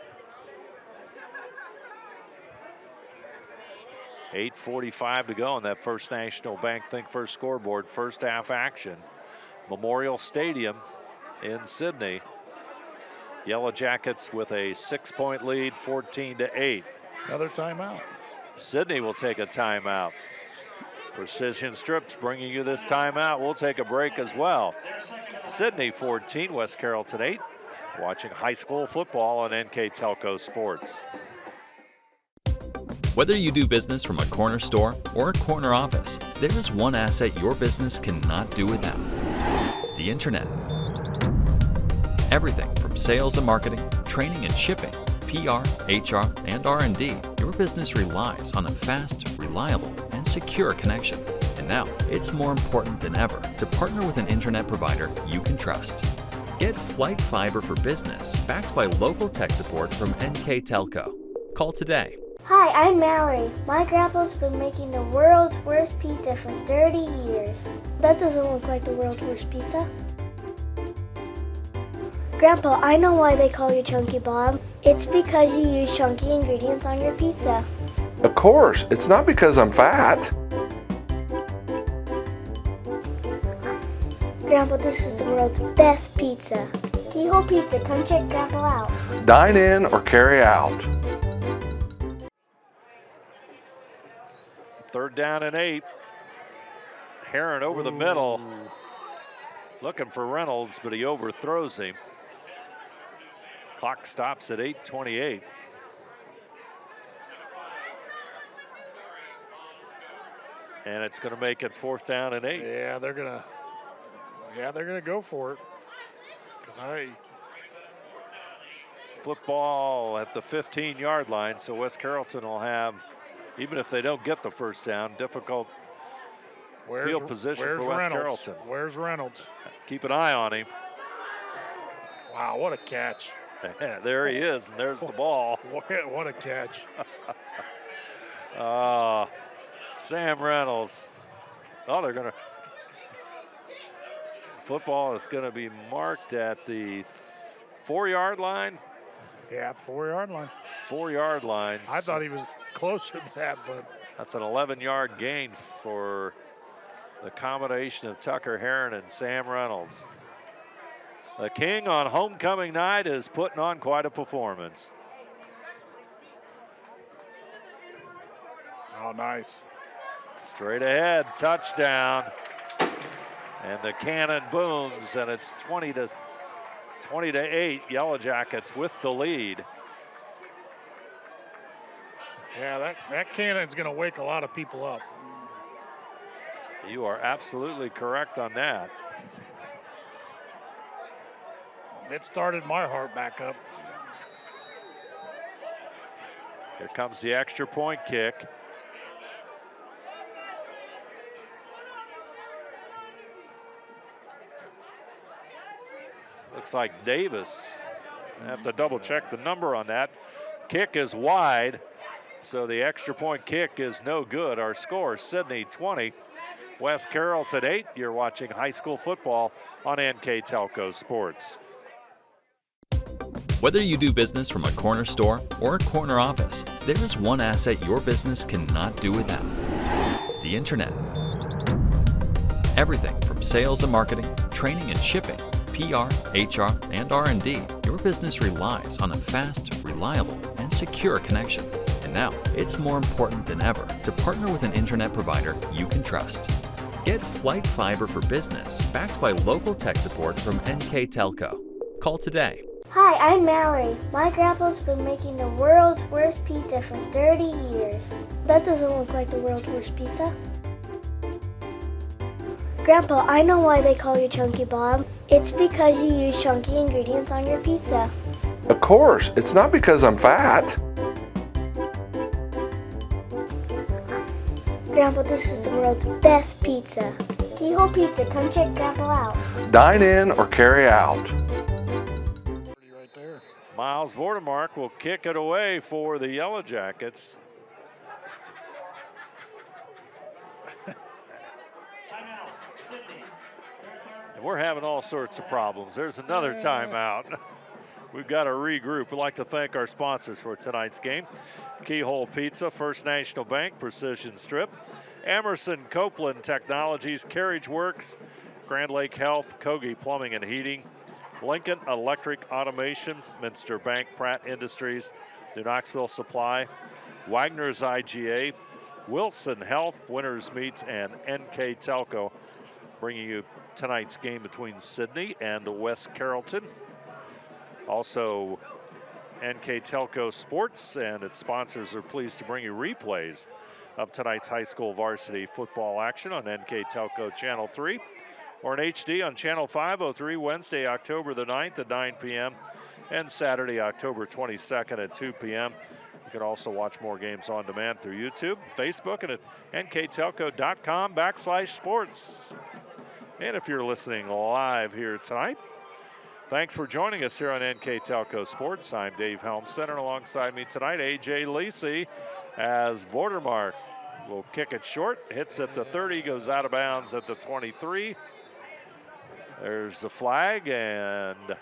8:45 to go on that First National Bank Think First scoreboard. First half action. Memorial Stadium in Sidney. Yellow Jackets with a 6-point lead, 14-8. Another timeout. Sidney will take a timeout. Precision Strips bringing you this timeout. We'll take a break as well. Sidney 14, West Carrollton 8. Watching high school football on NKTelco Sports. Whether you do business from a corner store or a corner office, there is one asset your business cannot do without: the internet. Everything from sales and marketing, training and shipping, PR, HR, and R&D, your business relies on a fast, reliable, and secure connection. And now, it's more important than ever to partner with an internet provider you can trust. Get Flight Fiber for Business, backed by local tech support from NKTelco. Call today. Hi, I'm Mallory. My grandpa's been making the world's worst pizza for 30 years. That doesn't look like the world's worst pizza. Grandpa, I know why they call you Chunky Bob. It's because you use chunky ingredients on your pizza. Of course, it's not because I'm fat. Grandpa, this is the world's best pizza. Keyhole Pizza, come check Grandpa out. Dine in or carry out. 3rd down and 8. Heron over the middle. Looking for Reynolds, but he overthrows him. Clock stops at 8:28. And it's going to make it 4th down and 8. Yeah, they're gonna go for it. Football at the 15-yard line, so West Carrollton will have, even if they don't get the first down, difficult field position for West Carrollton. Where's Reynolds? Keep an eye on him. Wow, what a catch. There he is, and there's the ball. What a catch. Sam Reynolds. Oh, they're going to. Football is going to be marked at the 4-yard line. Yeah, 4-yard line. 4-yard line. I thought he was closer to that, but. That's an 11-yard gain for the combination of Tucker Heron and Sam Reynolds. The King on homecoming night is putting on quite a performance. Oh, nice. Straight ahead, touchdown. And the cannon booms, and it's 20-8. Yellow Jackets with the lead. Yeah, that cannon's going to wake a lot of people up. You are absolutely correct on that. It started my heart back up. Here comes the extra point kick. Looks like Davis. I have to double check the number on that. Kick is wide, so the extra point kick is no good. Our score, Sidney 20, West Carrollton 8. You're watching high school football on NKTelco Sports. Whether you do business from a corner store or a corner office, there is one asset your business cannot do without: the internet. Everything from sales and marketing, training and shipping, PR, HR, and R&D, your business relies on a fast, reliable, and secure connection. And now, it's more important than ever to partner with an internet provider you can trust. Get Flight Fiber for Business, backed by local tech support from NKTelco. Call today. Hi, I'm Mallory. My grandpa's been making the world's worst pizza for 30 years. That doesn't look like the world's worst pizza. Grandpa, I know why they call you Chunky Bob. It's because you use chunky ingredients on your pizza. Of course, it's not because I'm fat. Grandpa, this is the world's best pizza. Keyhole Pizza, come check Grandpa out. Dine in or carry out. Miles Vordemark will kick it away for the Yellow Jackets. And we're having all sorts of problems. There's another timeout. We've got to regroup. We'd like to thank our sponsors for tonight's game. Keyhole Pizza, First National Bank, Precision Strip, Emerson Copeland Technologies, Carriage Works, Grand Lake Health, Kogi Plumbing and Heating, Lincoln Electric Automation, Minster Bank, Pratt Industries, New Knoxville Supply, Wagner's IGA, Wilson Health, Winners Meats, and NKTelco, bringing you tonight's game between Sidney and West Carrollton. Also, NKTelco Sports and its sponsors are pleased to bring you replays of tonight's high school varsity football action on NKTelco Channel 3 or in HD on Channel 503 Wednesday, October the 9th at 9 p.m. and Saturday, October 22nd at 2 p.m. You can also watch more games on demand through YouTube, Facebook, and at nktelco.com/sports. And if you're listening live here tonight, thanks for joining us here on NKTelco Sports. I'm Dave Helmstead, and alongside me tonight, A.J. Lacey, as Bordermark will kick it short. Hits at the 30, goes out of bounds at the 23. There's the flag, and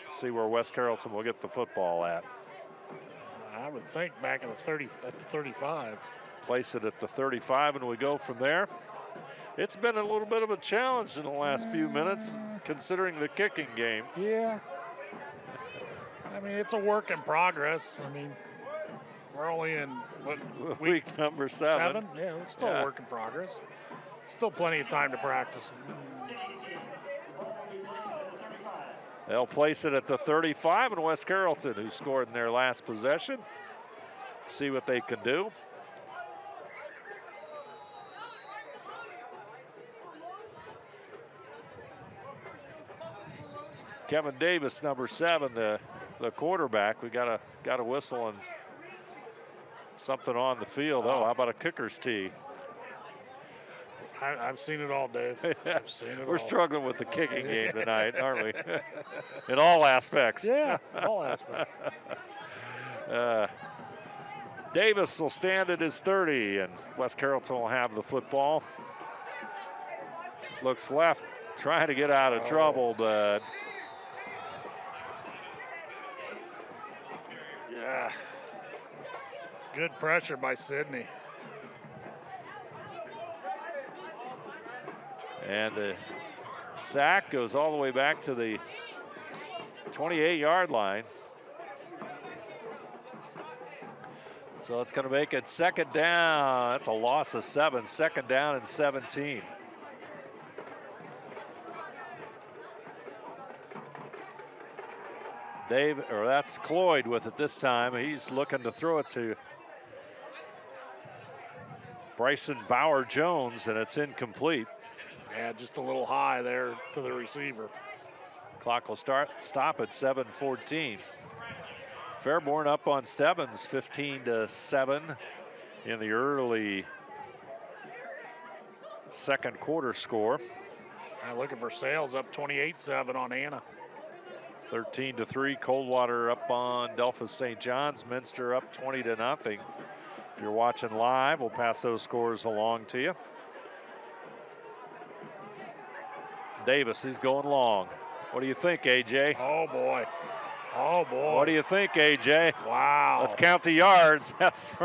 see where West Carrollton will get the football at. I would think back at the 35. Place it at the 35, and we go from there. It's been a little bit of a challenge in the last few minutes, considering the kicking game. Yeah. I mean, it's a work in progress. I mean, we're only in week number 7. Yeah, it's still a work in progress. Still plenty of time to practice. They'll place it at the 35, and West Carrollton, who scored in their last possession, see what they can do. Kevin Davis, number 7, the quarterback. We got a whistle and something on the field. Oh, how about a kicker's tee? I've seen it all, Dave. I've seen it all. We're struggling with the kicking game tonight, aren't we? In all aspects. Yeah, all aspects. Davis will stand at his 30, and West Carrollton will have the football. Looks left, trying to get out of trouble, but yeah, good pressure by Sidney. And the sack goes all the way back to the 28-yard line. So it's going to make it second down. That's a loss of 7. Second down and 17. That's Cloyd with it this time. He's looking to throw it to Bryson Bauer-Jones, and it's incomplete. Yeah, just a little high there to the receiver. Clock will stop at 7:14. Fairborn up on Stebbins, 15-7 in the early second quarter score. Looking for Sales up 28-7 on Anna. 13-3, Coldwater up on Delphus St. John's. Minster up 20-0. If you're watching live, we'll pass those scores along to you. Davis, he's going long. What do you think, AJ? Oh boy. Oh boy. What do you think, AJ? Wow. Let's count the yards. That's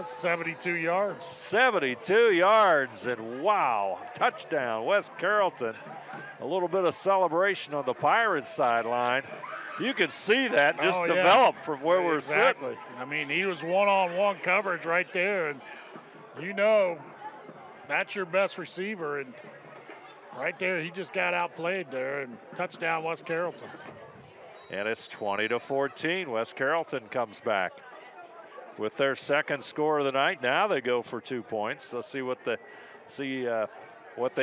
72 yards. 72 yards, and wow, touchdown, West Carrollton. A little bit of celebration on the Pirates sideline. You can see that just develop from where we're sitting. I mean, he was one-on-one coverage right there, and you know that's your best receiver, and right there, he just got outplayed there, and touchdown West Carrollton. And it's 20-14. West Carrollton comes back with their second score of the night. Now they go for 2 points. Let's see what they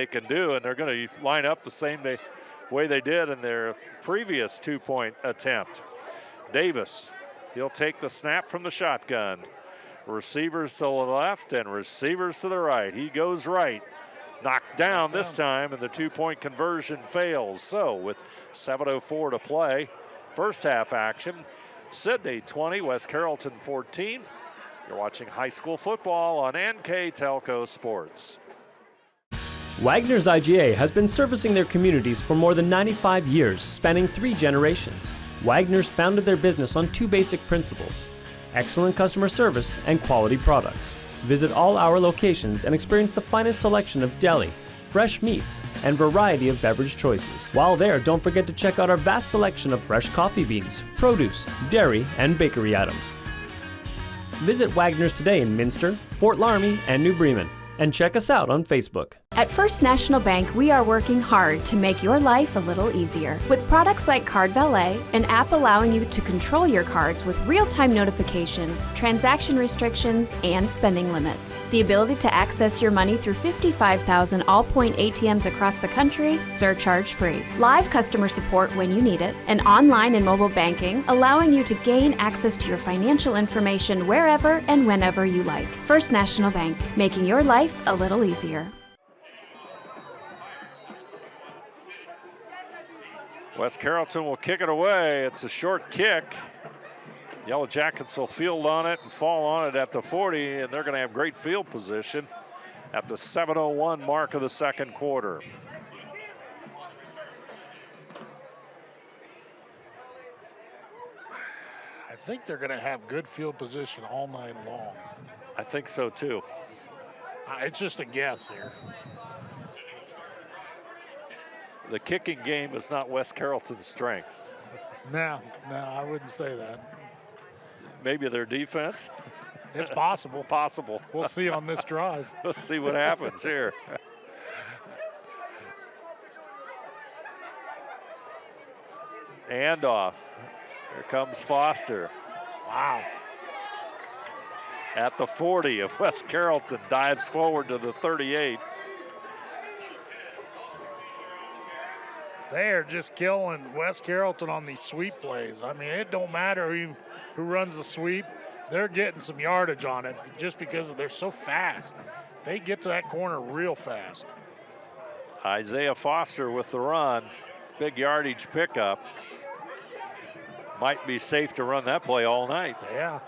can do, and they're going to line up the same way they did in their previous 2-point attempt. Davis, he'll take the snap from the shotgun. Receivers to the left and receivers to the right. He goes right. Knocked down this time, and the 2-point conversion fails. So with 7:04 to play, first half action, Sidney 20, West Carrollton 14. You're watching high school football on NKTelco Sports. Wagner's IGA has been servicing their communities for more than 95 years, spanning 3 generations. Wagner's founded their business on 2 basic principles: excellent customer service and quality products. Visit all our locations and experience the finest selection of deli, fresh meats, and variety of beverage choices. While there, don't forget to check out our vast selection of fresh coffee beans, produce, dairy, and bakery items. Visit Wagner's today in Minster, Fort Laramie, and New Bremen, and check us out on Facebook. At First National Bank, we are working hard to make your life a little easier. With products like Card Valet, an app allowing you to control your cards with real-time notifications, transaction restrictions, and spending limits. The ability to access your money through 55,000 all-point ATMs across the country, surcharge-free. Live customer support when you need it. And online and mobile banking, allowing you to gain access to your financial information wherever and whenever you like. First National Bank, making your life a little easier. West Carrollton will kick it away. It's a short kick. Yellow Jackets will field on it and fall on it at the 40, and they're going to have great field position at the 7:01 mark of the second quarter. I think they're going to have good field position all night long. I think so too. It's just a guess here. The kicking game is not West Carrollton's strength. No, I wouldn't say that. Maybe their defense? It's possible. Possible. We'll see on this drive. We'll see what happens here. And off. Here comes Foster. Wow. At the 40 of West Carrollton, dives forward to the 38. They're just killing West Carrollton on these sweep plays. I mean, it don't matter who runs the sweep. They're getting some yardage on it just because they're so fast. They get to that corner real fast. Isaiah Foster with the run. Big yardage pickup. Might be safe to run that play all night. Yeah.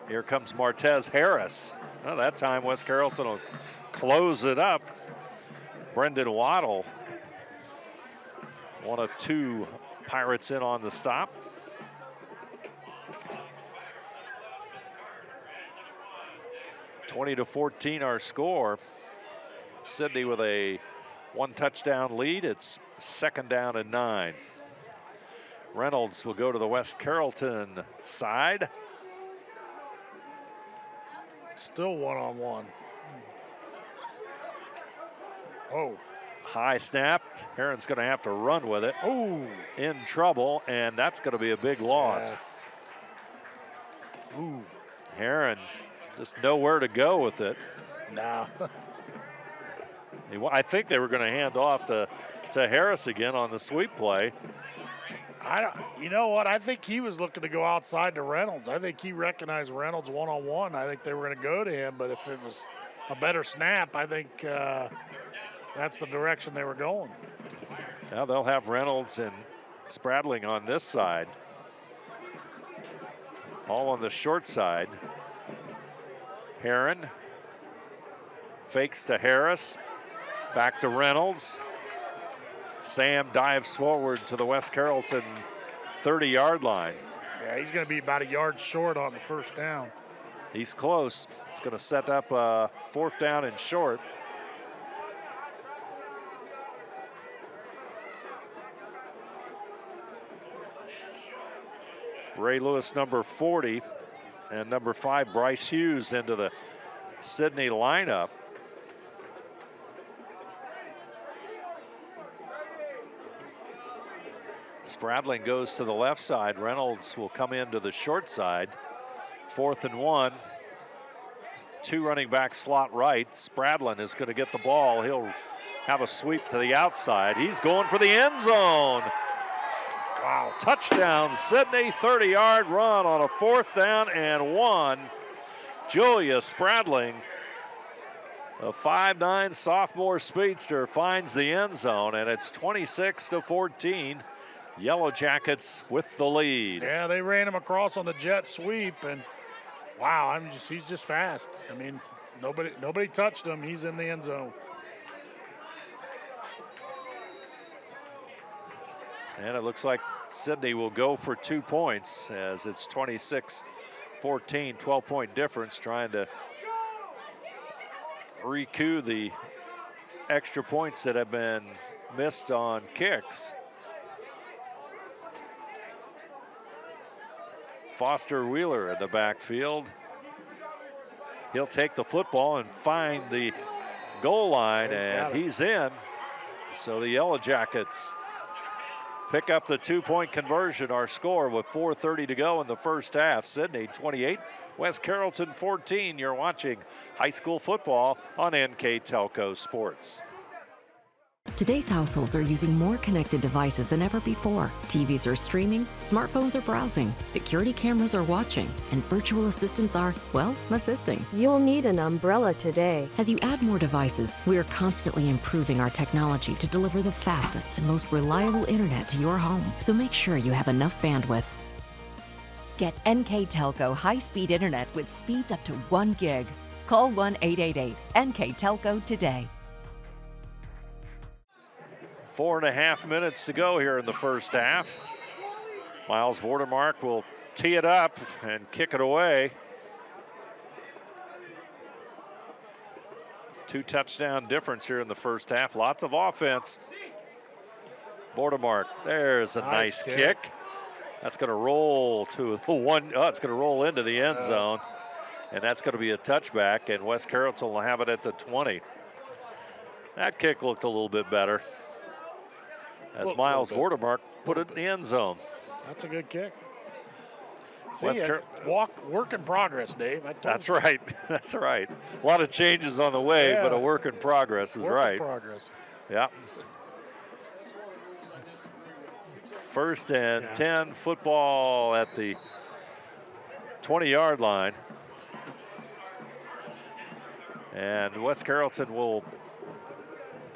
Here comes Martez Harris. Well, that time West Carrollton will close it up. Brendan Waddle, one of 2 Pirates in on the stop. (20-14) our score. Sidney with a 1 touchdown lead. It's 2nd down and 9. Reynolds will go to the West Carrollton side. Still one-on-one. Oh. High snapped. Heron's going to have to run with it. Ooh. In trouble, and that's going to be a big loss. Yeah. Ooh. Heron just nowhere to go with it. No. I think they were going to hand off to Harris again on the sweep play. You know what? I think he was looking to go outside to Reynolds. I think he recognized Reynolds one-on-one. I think they were going to go to him, but if it was a better snap, I think that's the direction they were going. Now they'll have Reynolds and Spradling on this side. All on the short side. Heron fakes to Harris. Back to Reynolds. Sam dives forward to the West Carrollton 30-yard line. Yeah, he's going to be about a yard short on the first down. He's close. It's going to set up a 4th down and short. Ray Lewis, number 40, and number 5, Bryce Hughes, into the Sidney lineup. Spradling goes to the left side. Reynolds will come into the short side. 4th and 1. 2 running back slot right. Spradling is going to get the ball. He'll have a sweep to the outside. He's going for the end zone. Wow, touchdown, Sidney, 30-yard run on a 4th down and 1. Julius Spradling, a 5'9" sophomore speedster, finds the end zone, and it's 26-14. Yellow Jackets with the lead. Yeah, they ran him across on the jet sweep, and wow, he's just fast. I mean, Nobody touched him. He's in the end zone. And it looks like Sidney will go for 2 points as it's 26-14, 12-point difference, trying to recoup the extra points that have been missed on kicks. Foster Wheeler in the backfield. He'll take the football and find the goal line, and he's in. So the Yellow Jackets pick up the 2-point conversion. Our score with 4:30 to go in the first half. Sidney 28, West Carrollton 14. You're watching high school football on NKTelco Sports. Today's households are using more connected devices than ever before. TVs are streaming, smartphones are browsing, security cameras are watching, and virtual assistants are, well, assisting. You'll need an umbrella today. As you add more devices, we are constantly improving our technology to deliver the fastest and most reliable internet to your home. So make sure you have enough bandwidth. Get NKTelco high-speed internet with speeds up to 1 gig. Call 1-888-NKTelco today. 4.5 minutes to go here in the first half. Miles Vordermark will tee it up and kick it away. 2 touchdown difference here in the first half. Lots of offense. Vordermark, there's a nice kick. That's going to roll to the one. Oh, it's going to roll into the end zone. And that's going to be a touchback, and West Carrollton will have it at the 20. That kick looked a little bit better, as Miles Vordermark put it in the end zone. That's a good kick. See, work in progress, Dave. That's right. That's right. A lot of changes on the way, but a work in progress is right. Work in progress. Yeah. First and 10, football at the 20-yard line. And West Carrollton will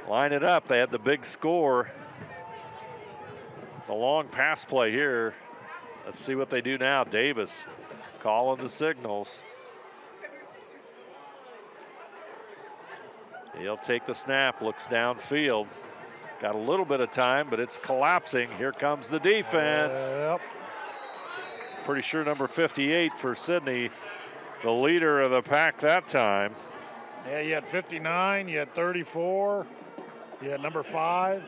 line it up. They had the big score. The long pass play here. Let's see what they do now. Davis calling the signals. He'll take the snap, looks downfield. Got a little bit of time, but it's collapsing. Here comes the defense. Pretty sure number 58 for Sidney, the leader of the pack that time. Yeah, you had 59, you had 34, you had number 5.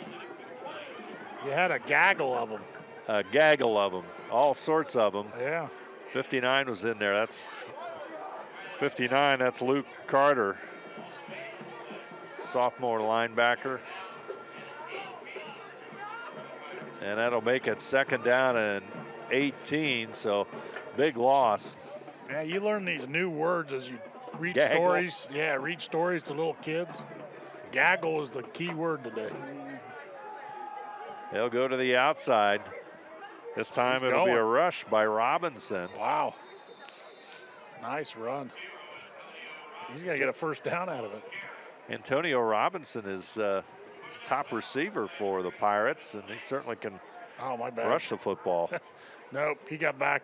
You had a gaggle of them. A gaggle of them, all sorts of them. Yeah. 59 was in there. That's 59, that's Luke Carter, sophomore linebacker. And that'll make it 2nd down and 18, so big loss. Yeah, you learn these new words as you read stories. Yeah, read stories to little kids. Gaggle is the key word today. They'll go to the outside. This time it'll be a rush by Robinson. Wow. Nice run. He's got to get a first down out of it. Antonio Robinson is top receiver for the Pirates, and he certainly can rush the football. Nope, he got back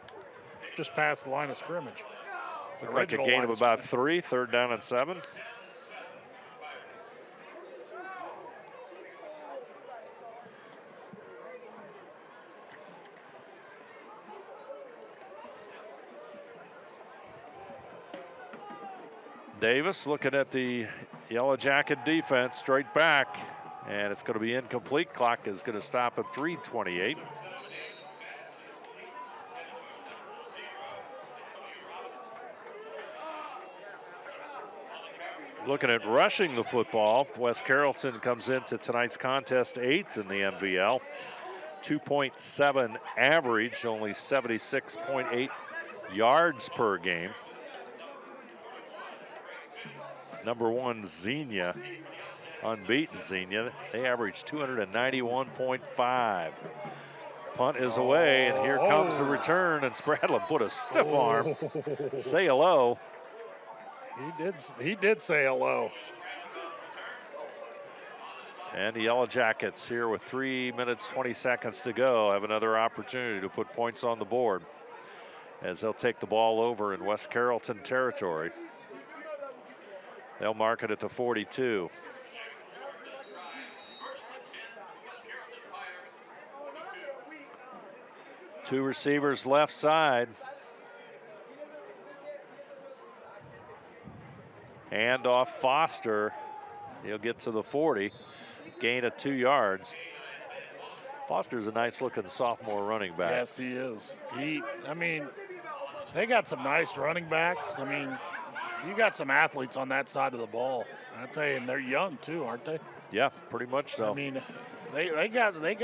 just past the line of scrimmage. Looked like a gain of about 3, 3rd down and 7. Davis looking at the Yellow Jacket defense, straight back, and it's going to be incomplete. Clock is going to stop at 3:28. Looking at rushing the football, West Carrollton comes into tonight's contest 8th in the MVL. 2.7 average, only 76.8 yards per game. Number 1, Xenia, unbeaten Xenia. They average 291.5. Punt is away, and here comes the return, and Spradlin put a stiff arm. Say hello. He did say hello. And the Yellow Jackets here with 3 minutes, 20 seconds to go have another opportunity to put points on the board as they'll take the ball over in West Carrollton territory. They'll mark it at the 42. Two receivers left side. Hand off Foster. He'll get to the 40. Gain of 2 yards. Foster's a nice looking sophomore running back. Yes, he is. They got some nice running backs. You got some athletes on that side of the ball. I tell you, and they're young too, aren't they? Yeah, pretty much so. They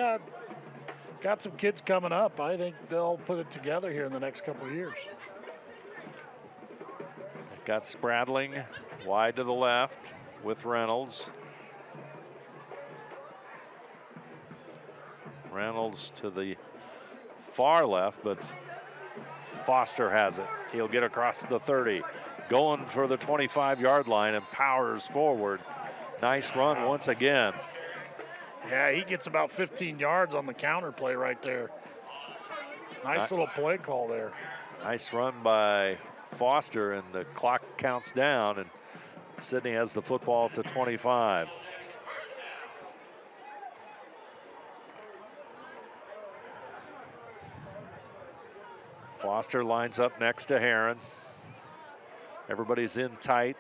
got some kids coming up. I think they'll put it together here in the next couple of years. Got Spradling wide to the left with Reynolds. Reynolds to the far left, but Foster has it. He'll get across the 30. Going for the 25-yard line and powers forward. Nice run once again. Yeah, he gets about 15 yards on the counter play right there. Nice little play call there. Nice run by Foster, and the clock counts down, and Sidney has the football at the 25. Foster lines up next to Heron. Everybody's in tight.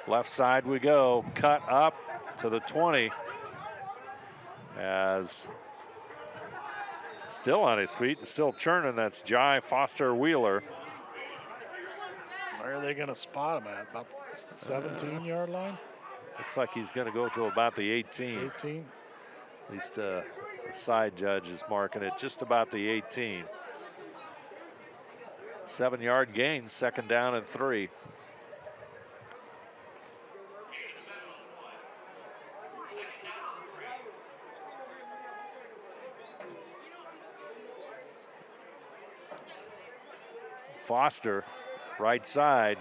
Left side we go, cut up to the 20 as still on his feet and still churning. That's Jai Foster Wheeler. Where are they going to spot him at? About the 17-yard line? Looks like he's going to go to about the 18. 18? At least the side judge is marking it just about the 18. 7-yard gain, 2nd down and 3. Foster, right side.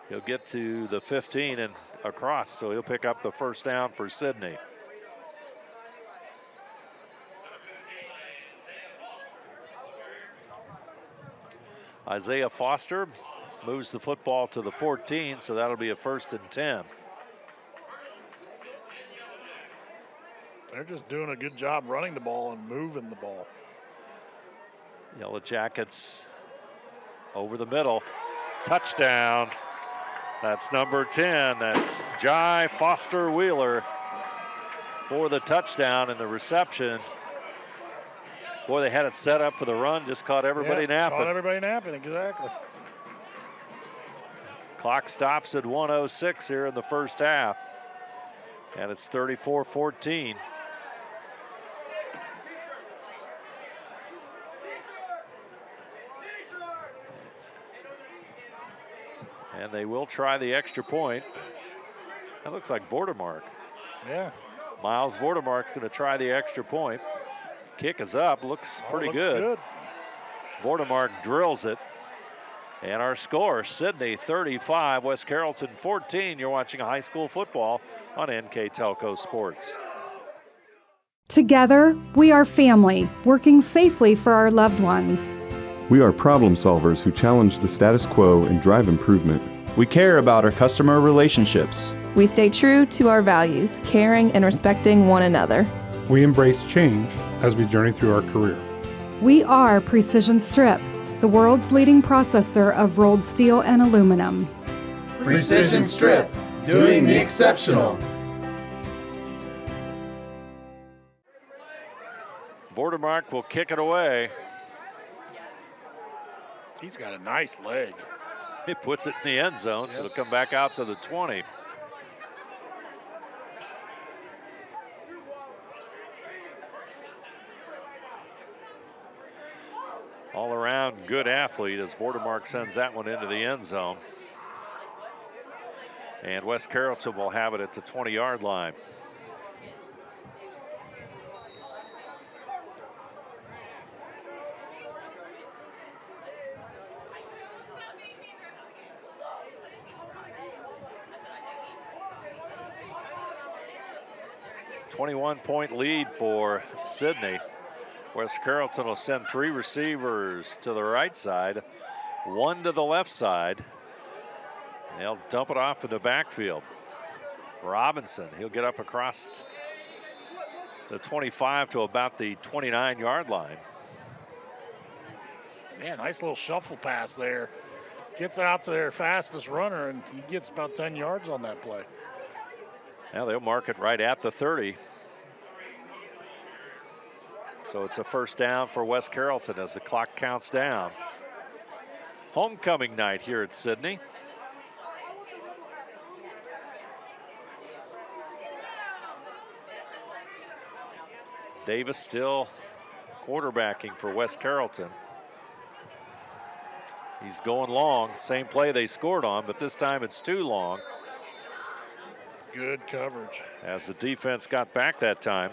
He'll get to the 15 and across, so he'll pick up the 1st down for Sidney. Isaiah Foster moves the football to the 14, so that'll be a 1st and 10. They're just doing a good job running the ball and moving the ball. Yellow Jackets over the middle. Touchdown. That's number 10. That's Jai Foster Wheeler for the touchdown and the reception. Boy, they had it set up for the run, just caught everybody napping. Caught everybody napping, exactly. Clock stops at 1:06 here in the 1st half. And it's 34-14. And they will try the extra point. That looks like Vordermark. Yeah. Miles Vordermark's going to try the extra point. Kick is up, looks pretty good. Vordermark drills it. And our score, Sidney 35, West Carrollton 14. You're watching high school football on NKTelco Sports. Together, we are family, working safely for our loved ones. We are problem solvers who challenge the status quo and drive improvement. We care about our customer relationships. We stay true to our values, caring and respecting one another. We embrace change as we journey through our career. We are Precision Strip, the world's leading processor of rolled steel and aluminum. Precision Strip, doing the exceptional. Vordermark will kick it away. He's got a nice leg. He puts it in the end zone, so it'll come back out to the 20. All around good athlete as Vordermark sends that one into the end zone. And West Carrollton will have it at the 20-yard line. .1 lead for Sidney. West Carrollton will send 3 receivers to the right side, 1 to the left side, They'll dump it off in the backfield. Robinson, he'll get up across the 25 to about the 29-yard line. Yeah, nice little shuffle pass there. Gets out to their fastest runner, and he gets about 10 yards on that play. Now they'll mark it right at the 30. So it's a first down for West Carrollton as the clock counts down. Homecoming night here at Sidney. Davis still quarterbacking for West Carrollton. He's going long, same play they scored on, but this time it's too long. Good coverage. As the defense got back that time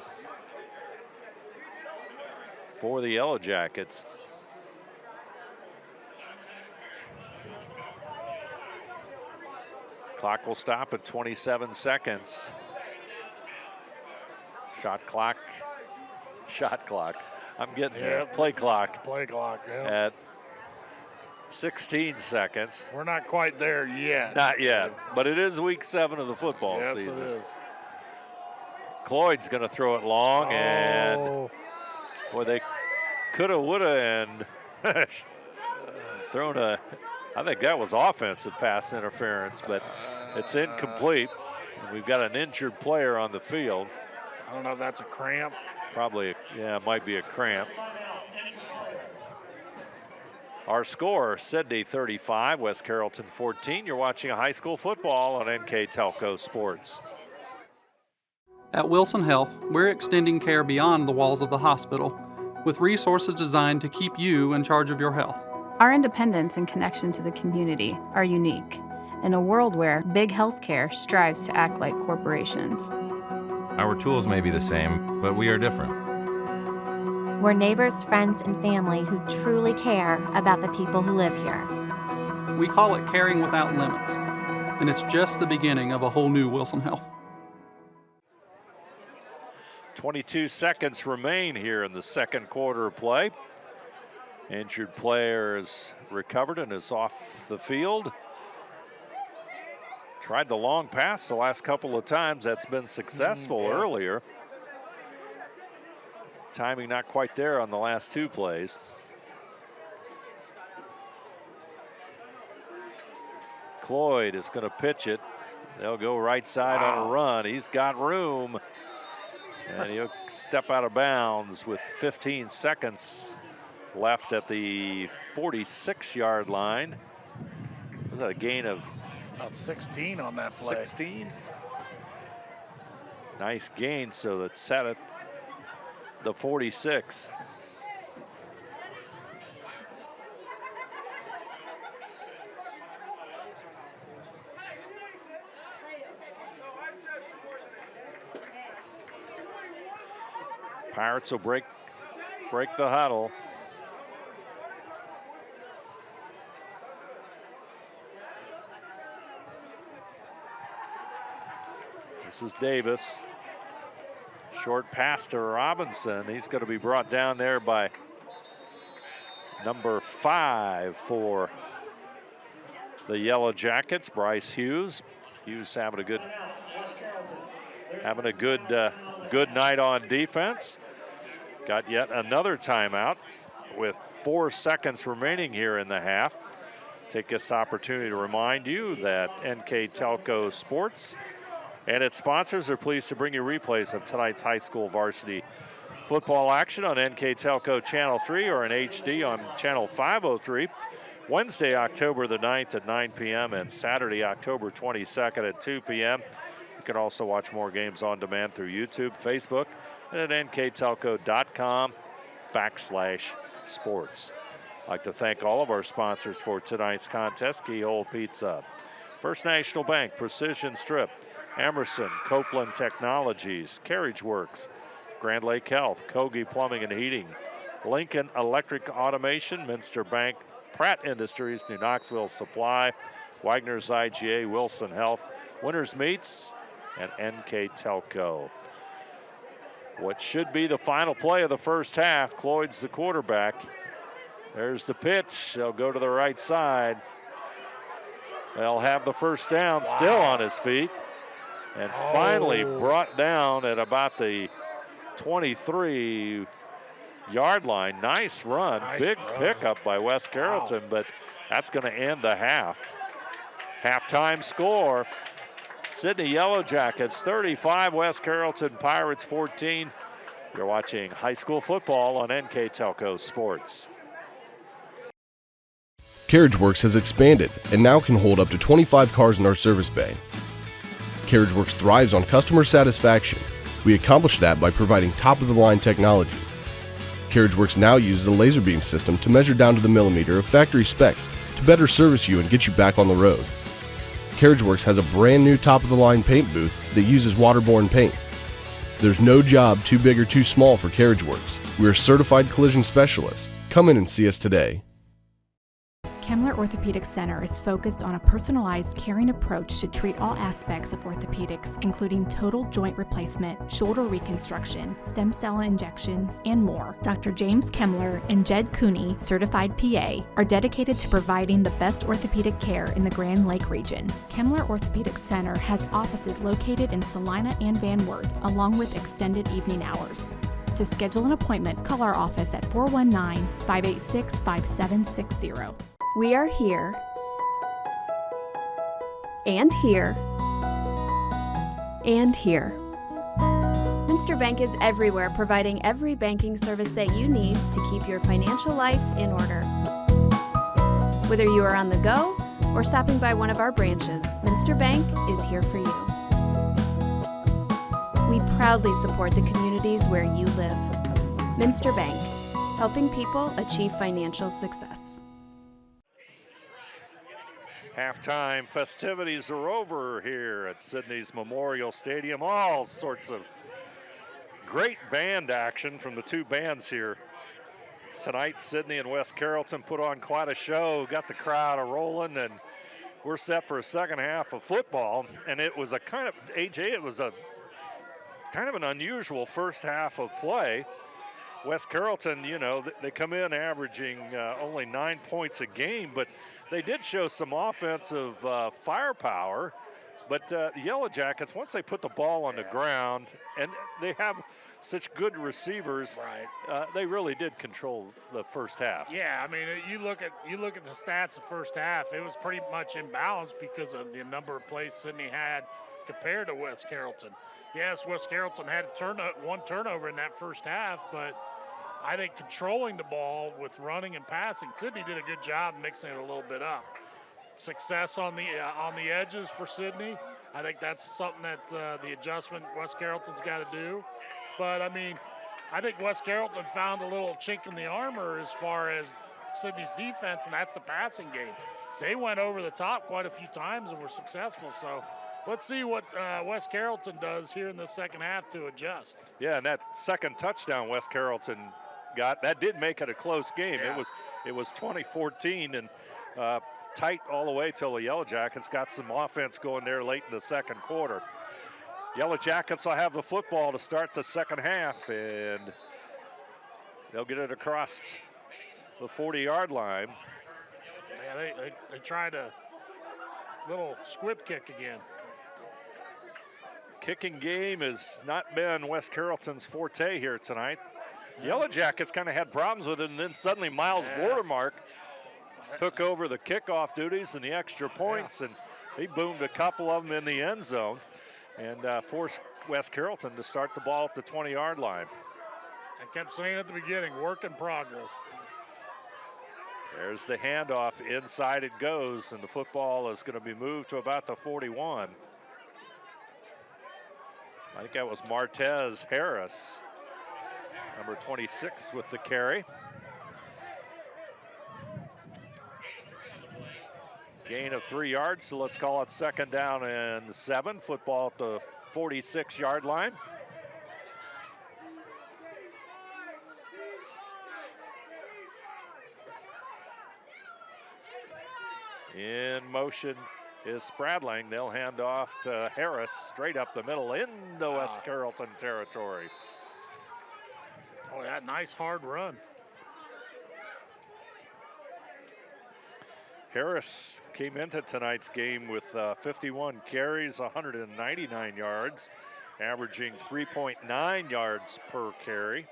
for the Yellow Jackets. Clock will stop at 27 seconds. Shot clock. I'm getting there. Play clock. Play clock, yeah. At 16 seconds. We're not quite there yet. Not yet, but it is week 7 of the football season. Yes, it is. Cloyd's going to throw it long, and boy, they coulda, woulda, and thrown a. I think that was offensive pass interference, but it's incomplete. We've got an injured player on the field. I don't know if that's a cramp. Probably, yeah, it might be a cramp. Our score, Sidney 35, West Carrollton 14. You're watching high school football on NKTelco Sports. At Wilson Health, we're extending care beyond the walls of the hospital with resources designed to keep you in charge of your health. Our independence and connection to the community are unique in a world where big healthcare strives to act like corporations. Our tools may be the same, but we are different. We're neighbors, friends, and family who truly care about the people who live here. We call it caring without limits, and it's just the beginning of a whole new Wilson Health. 22 seconds remain here in the second quarter of play. Injured player is recovered and is off the field. Tried the long pass the last couple of times. That's been successful earlier. Timing not quite there on the last 2 plays. Cloyd is going to pitch it. They'll go right side on a run. He's got room. And he'll step out of bounds with 15 seconds left at the 46-yard line. Was that a gain of about 16 on that play? 16. Nice gain, so that's set at the 46. Pirates will break the huddle. This is Davis. Short pass to Robinson. He's going to be brought down there by number 5 for the Yellow Jackets, Bryce Hughes. Hughes having a good night on defense. Got yet another timeout with 4 seconds remaining here in the half. Take this opportunity to remind you that NKTelco Sports and its sponsors are pleased to bring you replays of tonight's high school varsity football action on NKTelco Channel 3 or in HD on Channel 503. Wednesday, October the 9th at 9 p.m. and Saturday, October 22nd at 2 p.m. You can also watch more games on demand through YouTube, Facebook, and at nktelco.com/sports. I'd like to thank all of our sponsors for tonight's contest: Keyhole Pizza, First National Bank, Precision Strip, Emerson, Copeland Technologies, Carriage Works, Grand Lake Health, Kogi Plumbing and Heating, Lincoln Electric Automation, Minster Bank, Pratt Industries, New Knoxville Supply, Wagner's IGA, Wilson Health, Winners Meats, and NKTelco. What should be the final play of the first half. Cloyd's the quarterback. There's the pitch. They'll go to the right side. They'll have the first down, still on his feet. And finally brought down at about the 23-yard line. Nice run. Big pickup by West Carrollton, but that's going to end the half. Halftime score, Sidney Yellow Jackets 35, West Carrollton Pirates 14. You're watching high school football on NKTelco Sports. CarriageWorks has expanded and now can hold up to 25 cars in our service bay. CarriageWorks thrives on customer satisfaction. We accomplish that by providing top-of-the-line technology. CarriageWorks now uses a laser beam system to measure down to the millimeter of factory specs to better service you and get you back on the road. CarriageWorks has a brand new top-of-the-line paint booth that uses waterborne paint. There's no job too big or too small for CarriageWorks. We're certified collision specialists. Come in and see us today. Kemmler Orthopedic Center is focused on a personalized, caring approach to treat all aspects of orthopedics, including total joint replacement, shoulder reconstruction, stem cell injections, and more. Dr. James Kemmler and Jed Cooney, certified PA, are dedicated to providing the best orthopedic care in the Grand Lake region. Kemmler Orthopedic Center has offices located in Salina and Van Wert, along with extended evening hours. To schedule an appointment, call our office at 419-586-5760. We are here, and here, and here. Minster Bank is everywhere, providing every banking service that you need to keep your financial life in order. Whether you are on the go or stopping by one of our branches, Minster Bank is here for you. We proudly support the communities where you live. Minster Bank, helping people achieve financial success. Halftime festivities are over here at Sidney's Memorial Stadium. All sorts of great band action from the two bands here tonight. Sidney and West Carrollton put on quite a show, got the crowd rolling, and we're set for a second half of football. And it was a kind of, AJ, it was a kind of an unusual first half of play. West Carrollton, you know, they come in averaging only 9 points a game, but they did show some offensive firepower. But the Yellow Jackets, once they put the ball on the ground, and they have such good receivers, they really did control the first half. Yeah, I mean, you look at the stats of first half, it was pretty much imbalanced because of the number of plays Sidney had compared to West Carrollton. Yes, West Carrollton had one turnover in that first half, but I think controlling the ball with running and passing, Sidney did a good job mixing it a little bit up. Success on the edges for Sidney. I think that's something that the adjustment West Carrollton's got to do. But, I mean, I think West Carrollton found a little chink in the armor as far as Sidney's defense, and that's the passing game. They went over the top quite a few times and were successful. So let's see what West Carrollton does here in the second half to adjust. Yeah, and that second touchdown West Carrollton got, that did make it a close game. Yeah. It was 2014 and tight all the way till the Yellow Jackets got some offense going there late in the second quarter. Yellow Jackets will have the football to start the second half, and they'll get it across the 40-yard line. Yeah, they tried a little squib kick again. Kicking game has not been West Carrollton's forte here tonight. Yellow Jackets kind of had problems with it, and then suddenly Miles Bordermark took over the kickoff duties and the extra points, and he boomed a couple of them in the end zone and forced West Carrollton to start the ball at the 20-yard line. I kept saying at the beginning, work in progress. There's the handoff. Inside it goes, and the football is going to be moved to about the 41. I think that was Martez Harris, number 26 with the carry. Gain of 3 yards, so let's call it second down and 7. Football at the 46-yard line. In motion is Spradling. They'll hand off to Harris straight up the middle into West Carrollton territory. Oh, that nice hard run. Harris came into tonight's game with 51 carries, 199 yards, averaging 3.9 yards per carry.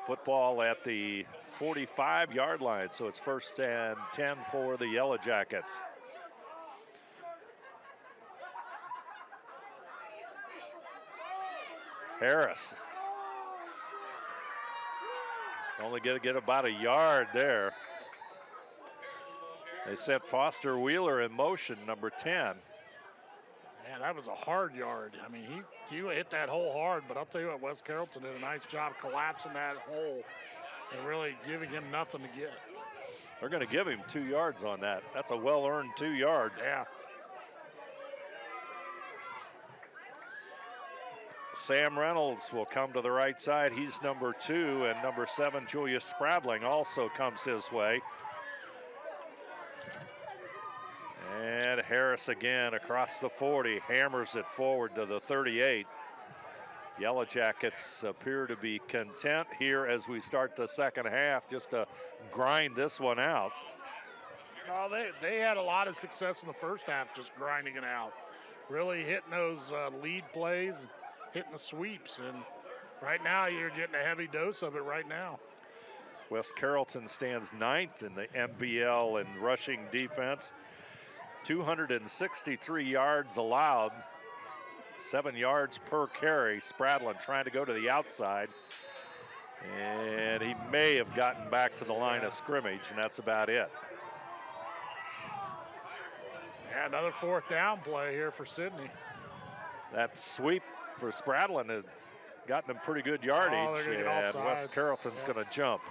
Football at the 45-yard line, so it's 1st and 10 for the Yellow Jackets. Harris only going to get about a yard there. They set Foster Wheeler in motion, number 10. Man, that was a hard yard. I mean, he hit that hole hard, but I'll tell you what, West Carrollton did a nice job collapsing that hole and really giving him nothing to get. They're going to give him 2 yards on that. That's a well-earned 2 yards. Yeah. Sam Reynolds will come to the right side. He's number 2, and number 7, Julius Spradling, also comes his way. And Harris again across the 40, hammers it forward to the 38. Yellow Jackets appear to be content here as we start the second half, just to grind this one out. Well, they had a lot of success in the first half, just grinding it out. Really hitting those lead plays, hitting the sweeps, and right now you're getting a heavy dose of it right now. West Carrollton stands 9th in the MBL in rushing defense. 263 yards allowed, 7 yards per carry. Spradlin trying to go to the outside, and he may have gotten back to the line of scrimmage, and that's about it. Yeah, another 4th down play here for Sidney. That sweep for Spradlin has gotten him pretty good yardage, and West Carrollton's going to jump.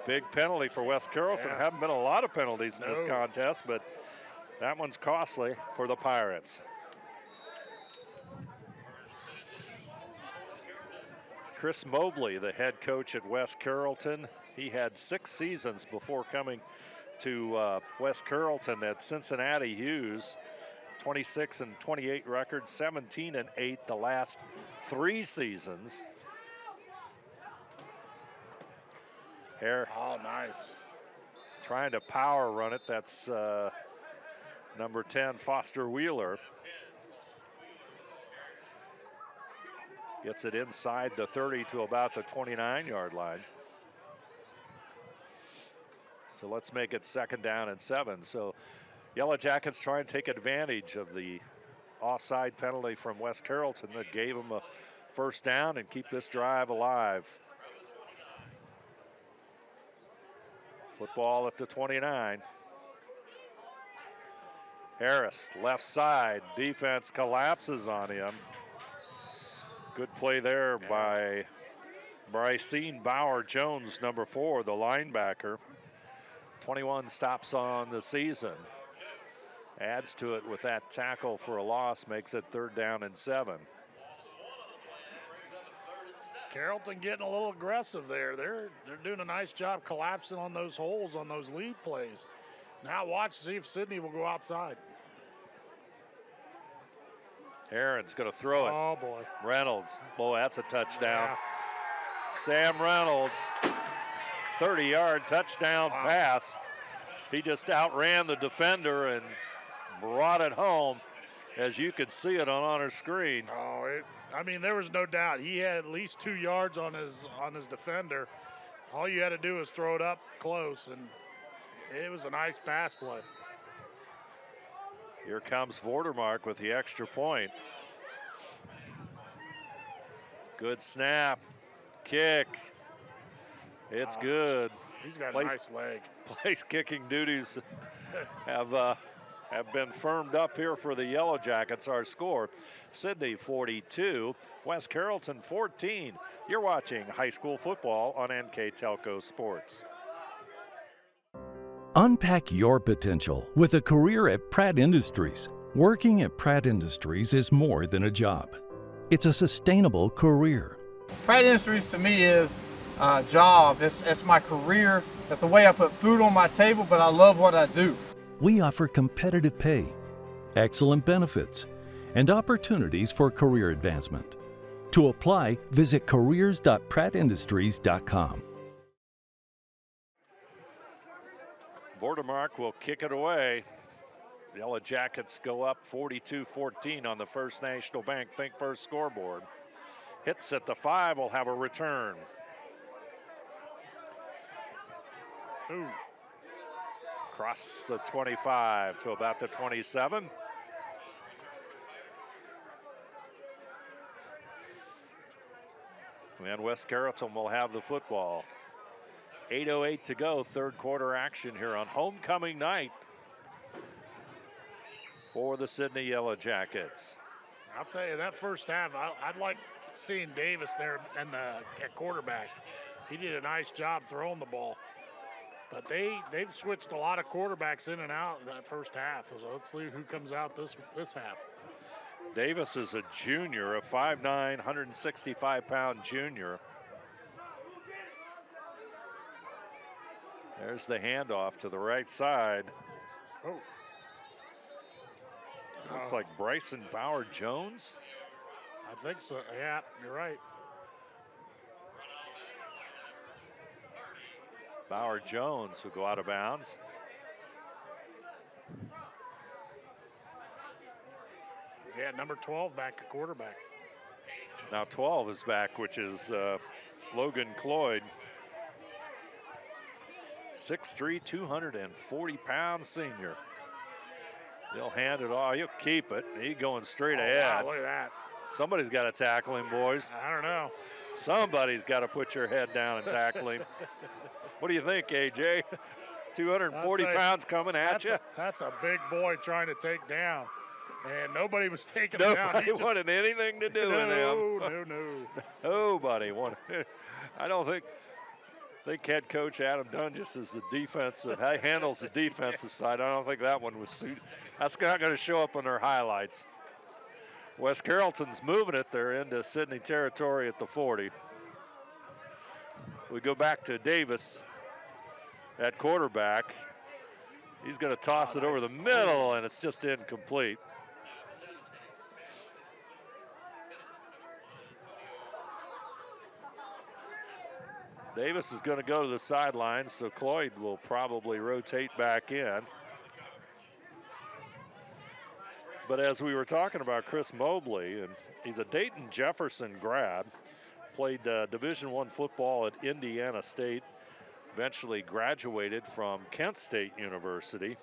Big penalty for West Carrollton. Yeah. Haven't been a lot of penalties in this contest, but that one's costly for the Pirates. Chris Mobley, the head coach at West Carrollton. He had 6 seasons before coming to West Carrollton at Cincinnati Hughes. 26-28 record, 17-8 the last 3 seasons. Oh, nice. Trying to power run it. That's number 10, Foster Wheeler. Gets it inside the 30 to about the 29-yard line. So let's make it 2nd down and 7. So Yellow Jackets try and take advantage of the offside penalty from West Carrollton that gave them a 1st down and keep this drive alive. Football at the 29. Harris, left side. Defense collapses on him. Good play there by Brycene Bauer-Jones, number 4, the linebacker. 21 stops on the season. Adds to it with that tackle for a loss, makes it 3rd down and 7. Carrollton getting a little aggressive there. They're doing a nice job collapsing on those holes on those lead plays. Now watch to see if Sidney will go outside. Aaron's going to throw it. Oh, boy. Reynolds. Boy, that's a touchdown. Yeah. Sam Reynolds, 30-yard touchdown pass. He just outran the defender and brought it home, as you could see it on our screen. Oh, I mean, there was no doubt. He had at least 2 yards on his defender. All you had to do was throw it up close, and it was a nice pass play. Here comes Vordermark with the extra point. Good snap, kick. It's good. He's got a nice leg. Place kicking duties have been firmed up here for the Yellow Jackets. Our score, Sidney 42, West Carrollton 14. You're watching high school football on NKTelco Sports. Unpack your potential with a career at Pratt Industries. Working at Pratt Industries is more than a job. It's a sustainable career. Pratt Industries to me is a job. It's my career. It's the way I put food on my table, but I love what I do. We offer competitive pay, excellent benefits, and opportunities for career advancement. To apply, visit careers.prattindustries.com. Bordermark will kick it away. The Yellow Jackets go up 42-14 on the First National Bank Think First scoreboard. Hits at the 5 will have a return. Ooh. Across the 25 to about the 27. And West Carrollton will have the football. 8:08 to go, third quarter action here on homecoming night for the Sidney Yellow Jackets. I'll tell you, that first half, I'd like seeing Davis there at quarterback. He did a nice job throwing the ball. But they've switched a lot of quarterbacks in and out in that first half. So let's see who comes out this half. Davis is a junior, a 5'9", 165-pound junior. There's the handoff to the right side. Oh. Looks like Bryson Bauer-Jones. I think so. Yeah, you're right. Bauer-Jones will go out of bounds. Yeah, number 12 back at quarterback. Now 12 is back, which is Logan Cloyd. 6'3", 240-pound senior. He'll hand it off. He'll keep it. He's going straight ahead. Wow, look at that. Somebody's got to tackle him, boys. I don't know. Somebody's got to put your head down and tackle him. What do you think, AJ? 240 pounds coming at you. That's a big boy trying to take down. And nobody was taking him down. Nobody wanted anything to do with him. No. Nobody wanted. I don't think head coach Adam Dunges is the defensive, handles the defensive side. I don't think that one was suited. That's not going to show up on their highlights. West Carrollton's moving it. They're into Sidney territory at the 40. We go back to Davis at quarterback. He's going to toss it over the middle, and it's just incomplete. Davis is going to go to the sidelines, so Cloyd will probably rotate back in. But as we were talking about Chris Mobley, and he's a Dayton Jefferson grad, played Division I football at Indiana State, eventually graduated from Kent State University,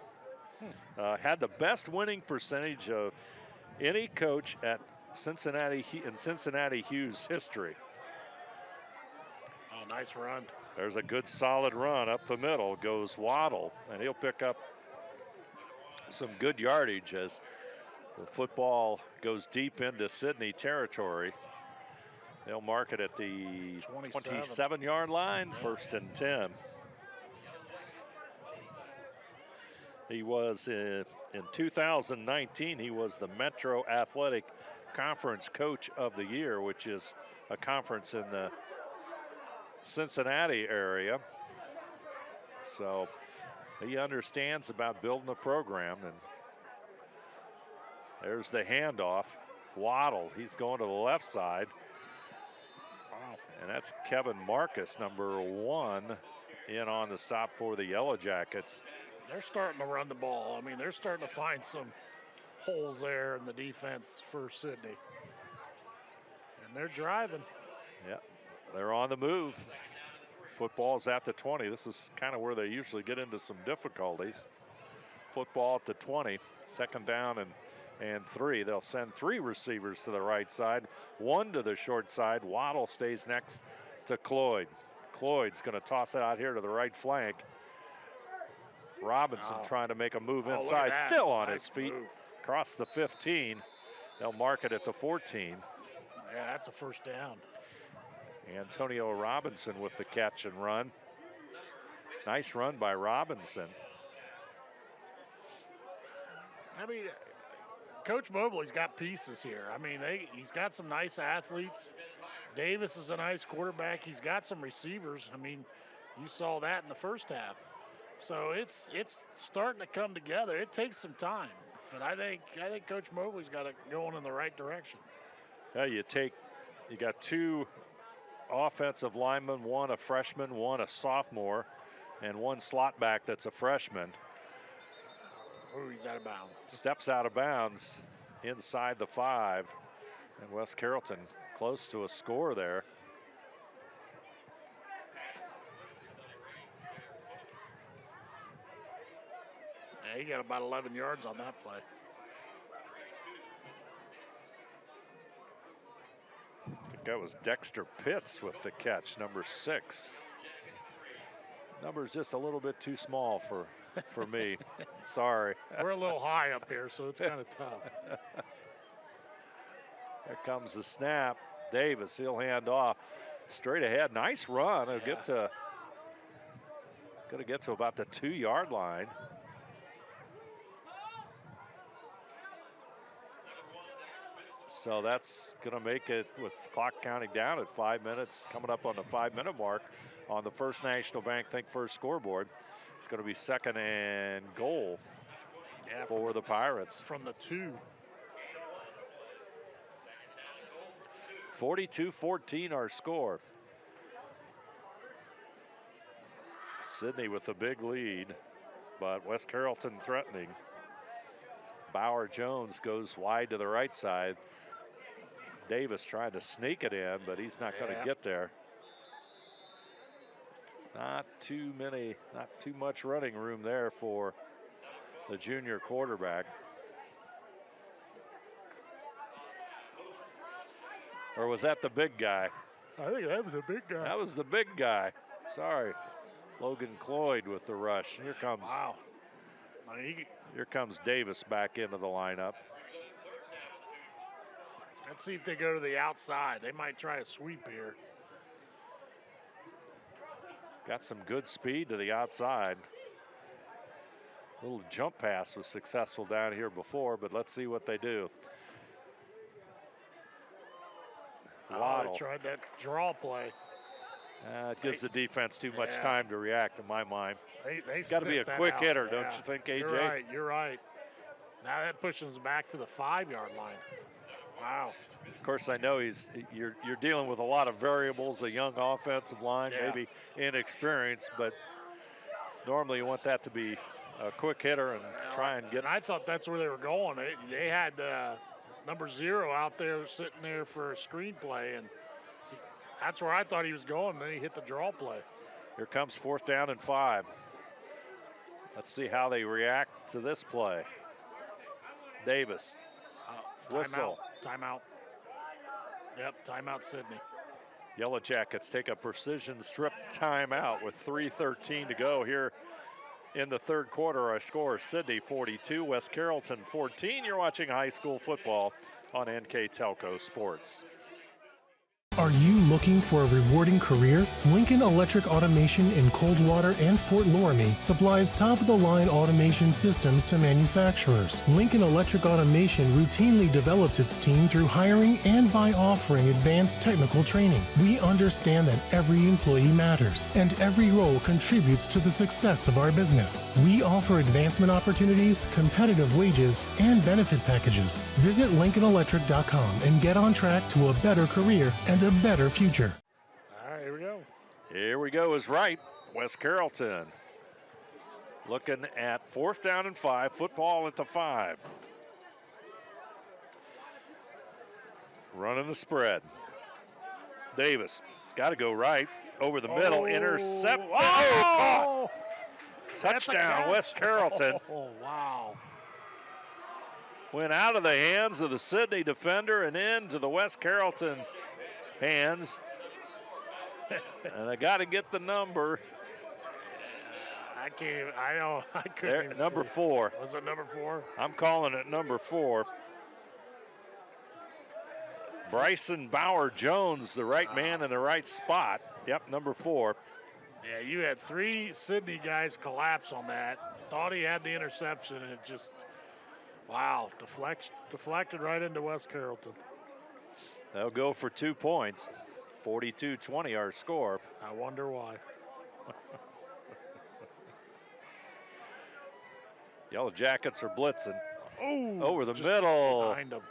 had the best winning percentage of any coach at Cincinnati Hughes history. Oh, nice run. There's a good solid run up the middle, goes Waddle, and he'll pick up some good yardage as the football goes deep into Sidney territory. They'll mark it at the 27-yard line, 1st and 10. He was in 2019, he was the Metro Athletic Conference Coach of the Year, which is a conference in the Cincinnati area. So he understands about building a program. And there's the handoff. Waddle, he's going to the left side. Wow. And that's Kevin Marcus, number 1, in on the stop for the Yellow Jackets. They're starting to run the ball. I mean, they're starting to find some holes there in the defense for Sidney. And they're driving. Yeah, they're on the move. Football's at the 20. This is kind of where they usually get into some difficulties. Football at the 20, 2nd down and 3. They'll send 3 receivers to the right side, 1 to the short side. Waddle stays next to Cloyd. Cloyd's going to toss it out here to the right flank. Robinson trying to make a move inside, still on his feet, across the 15. They'll mark it at the 14. Yeah, that's a 1st down. Antonio Robinson with the catch and run. Nice run by Robinson. I mean, Coach Mobley's got pieces here. I mean, he's got some nice athletes. Davis is a nice quarterback. He's got some receivers. I mean, you saw that in the first half. So it's starting to come together. It takes some time. But I think Coach Mobley's got it going in the right direction. Yeah, you got 2 offensive linemen, 1 a freshman, 1 a sophomore, and 1 slot back that's a freshman. Oh, he's out of bounds. Steps out of bounds inside the 5. And West Carrollton close to a score there. Yeah, he got about 11 yards on that play. I think that was Dexter Pitts with the catch, number 6. Number's just a little bit too small for me. Sorry. We're a little high up here, so it's kind of tough. There comes the snap. Davis, he'll hand off. Straight ahead, nice run. Gonna get to about the 2-yard line. So that's gonna make it, with clock counting down at 5 minutes, coming up on the 5-minute mark on the First National Bank Think First scoreboard. It's gonna be 2nd and goal for the Pirates. From the 2. 42-14 our score. Sidney with a big lead, but West Carrollton threatening. Bauer Jones goes wide to the right side. Davis trying to sneak it in, but he's not going to get there. Not too much running room there for the junior quarterback. Or was that the big guy? I think that was a big guy. That was the big guy. Sorry. Logan Cloyd with the rush. Here comes. Wow. Here comes Davis back into the lineup. Let's see if they go to the outside. They might try a sweep here. Got some good speed to the outside. Little jump pass was successful down here before, but let's see what they do. They tried that draw play. It gives the defense too much time to react, in my mind. They got to be a quick hitter, don't you think, AJ? You're right. Now that pushes them back to the 5-yard line. Wow. Of course, I know you're dealing with a lot of variables, a young offensive line, maybe inexperienced, but normally you want that to be a quick hitter and try and get. And I thought that's where they were going. They had number 0 out there sitting there for a screenplay, and that's where I thought he was going. Then he hit the draw play. Here comes 4th down and 5. Let's see how they react to this play. Davis. Whistle. Timeout. Yep, timeout, Sidney. Yellow Jackets take a precision strip timeout with 3:13 to go here in the 3rd quarter. Our score is Sidney 42, West Carrollton 14. You're watching high school football on NKTelco Sports. Are you looking for a rewarding career? Lincoln Electric Automation in Coldwater and Fort Loramie supplies top-of-the-line automation systems to manufacturers. Lincoln Electric Automation routinely develops its team through hiring and by offering advanced technical training. We understand that every employee matters, and every role contributes to the success of our business. We offer advancement opportunities, competitive wages, and benefit packages. Visit LincolnElectric.com and get on track to a better career and a better future. All right, here we go. Here we go is right. West Carrollton looking at 4th down and 5. Football at the 5. Running the spread. Davis got to go right over the middle. Intercept. Caught. Touchdown, West Carrollton. Oh, wow. Went out of the hands of the Sidney defender and into the West Carrollton hands. And I got to get the number. I can't even, I couldn't even number see. 4. Was it number 4? I'm calling it number 4. Bryson Bauer Jones, the right man in the right spot. Yep, number 4. Yeah, you had 3 Sidney guys collapse on that. Thought he had the interception, and it just, wow, deflected right into West Carrollton. They'll go for 2 points. 42-20 our score. I wonder why. Yellow Jackets are blitzing. Oh, over the just middle. behind him.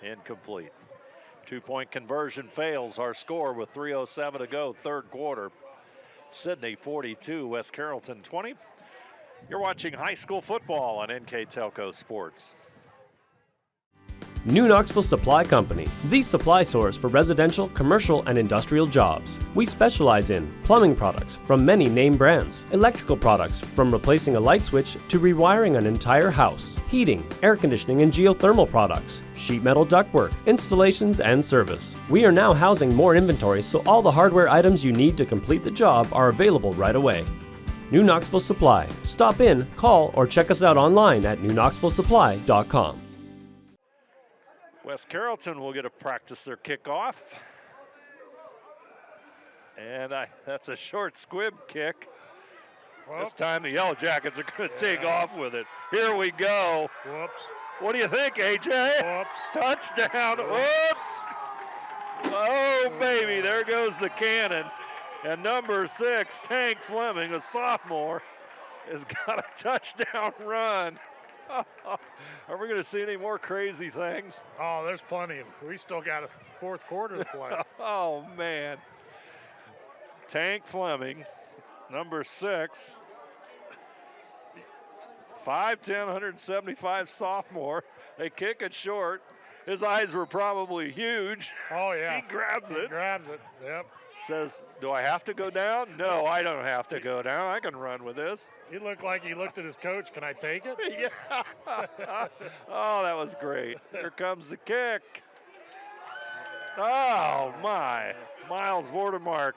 Incomplete. 2-point conversion fails. Our score with 3:07 to go, third quarter. Sidney 42, West Carrollton 20. You're watching high school football on NKTelco Sports. New Knoxville Supply Company, the supply source for residential, commercial, and industrial jobs. We specialize in plumbing products from many name brands, electrical products from replacing a light switch to rewiring an entire house, heating, air conditioning, and geothermal products, sheet metal ductwork, installations, and service. We are now housing more inventory, so all the hardware items you need to complete the job are available right away. New Knoxville Supply. Stop in, call, or check us out online at newknoxvillesupply.com. West Carrollton will get to practice their kickoff. And that's a short squib kick. Well, this time the Yellow Jackets are going to take off with it. Here we go. Whoops. What do you think, AJ? Whoops. Touchdown. Whoops. Oh, baby, there goes the cannon. And number 6, Tank Fleming, a sophomore, has got a touchdown run. Are we going to see any more crazy things? Oh, there's plenty. We still got a fourth quarter to play. Oh, man. Tank Fleming, number 6, 5'10", 175 sophomore. They kick it short. His eyes were probably huge. Oh, yeah. He grabs it. Yep. Says, do I have to go down? No, I don't have to go down. I can run with this. He looked like he looked at his coach. Can I take it? Yeah. Oh, that was great. Here comes the kick. Oh, my. Miles Vordermark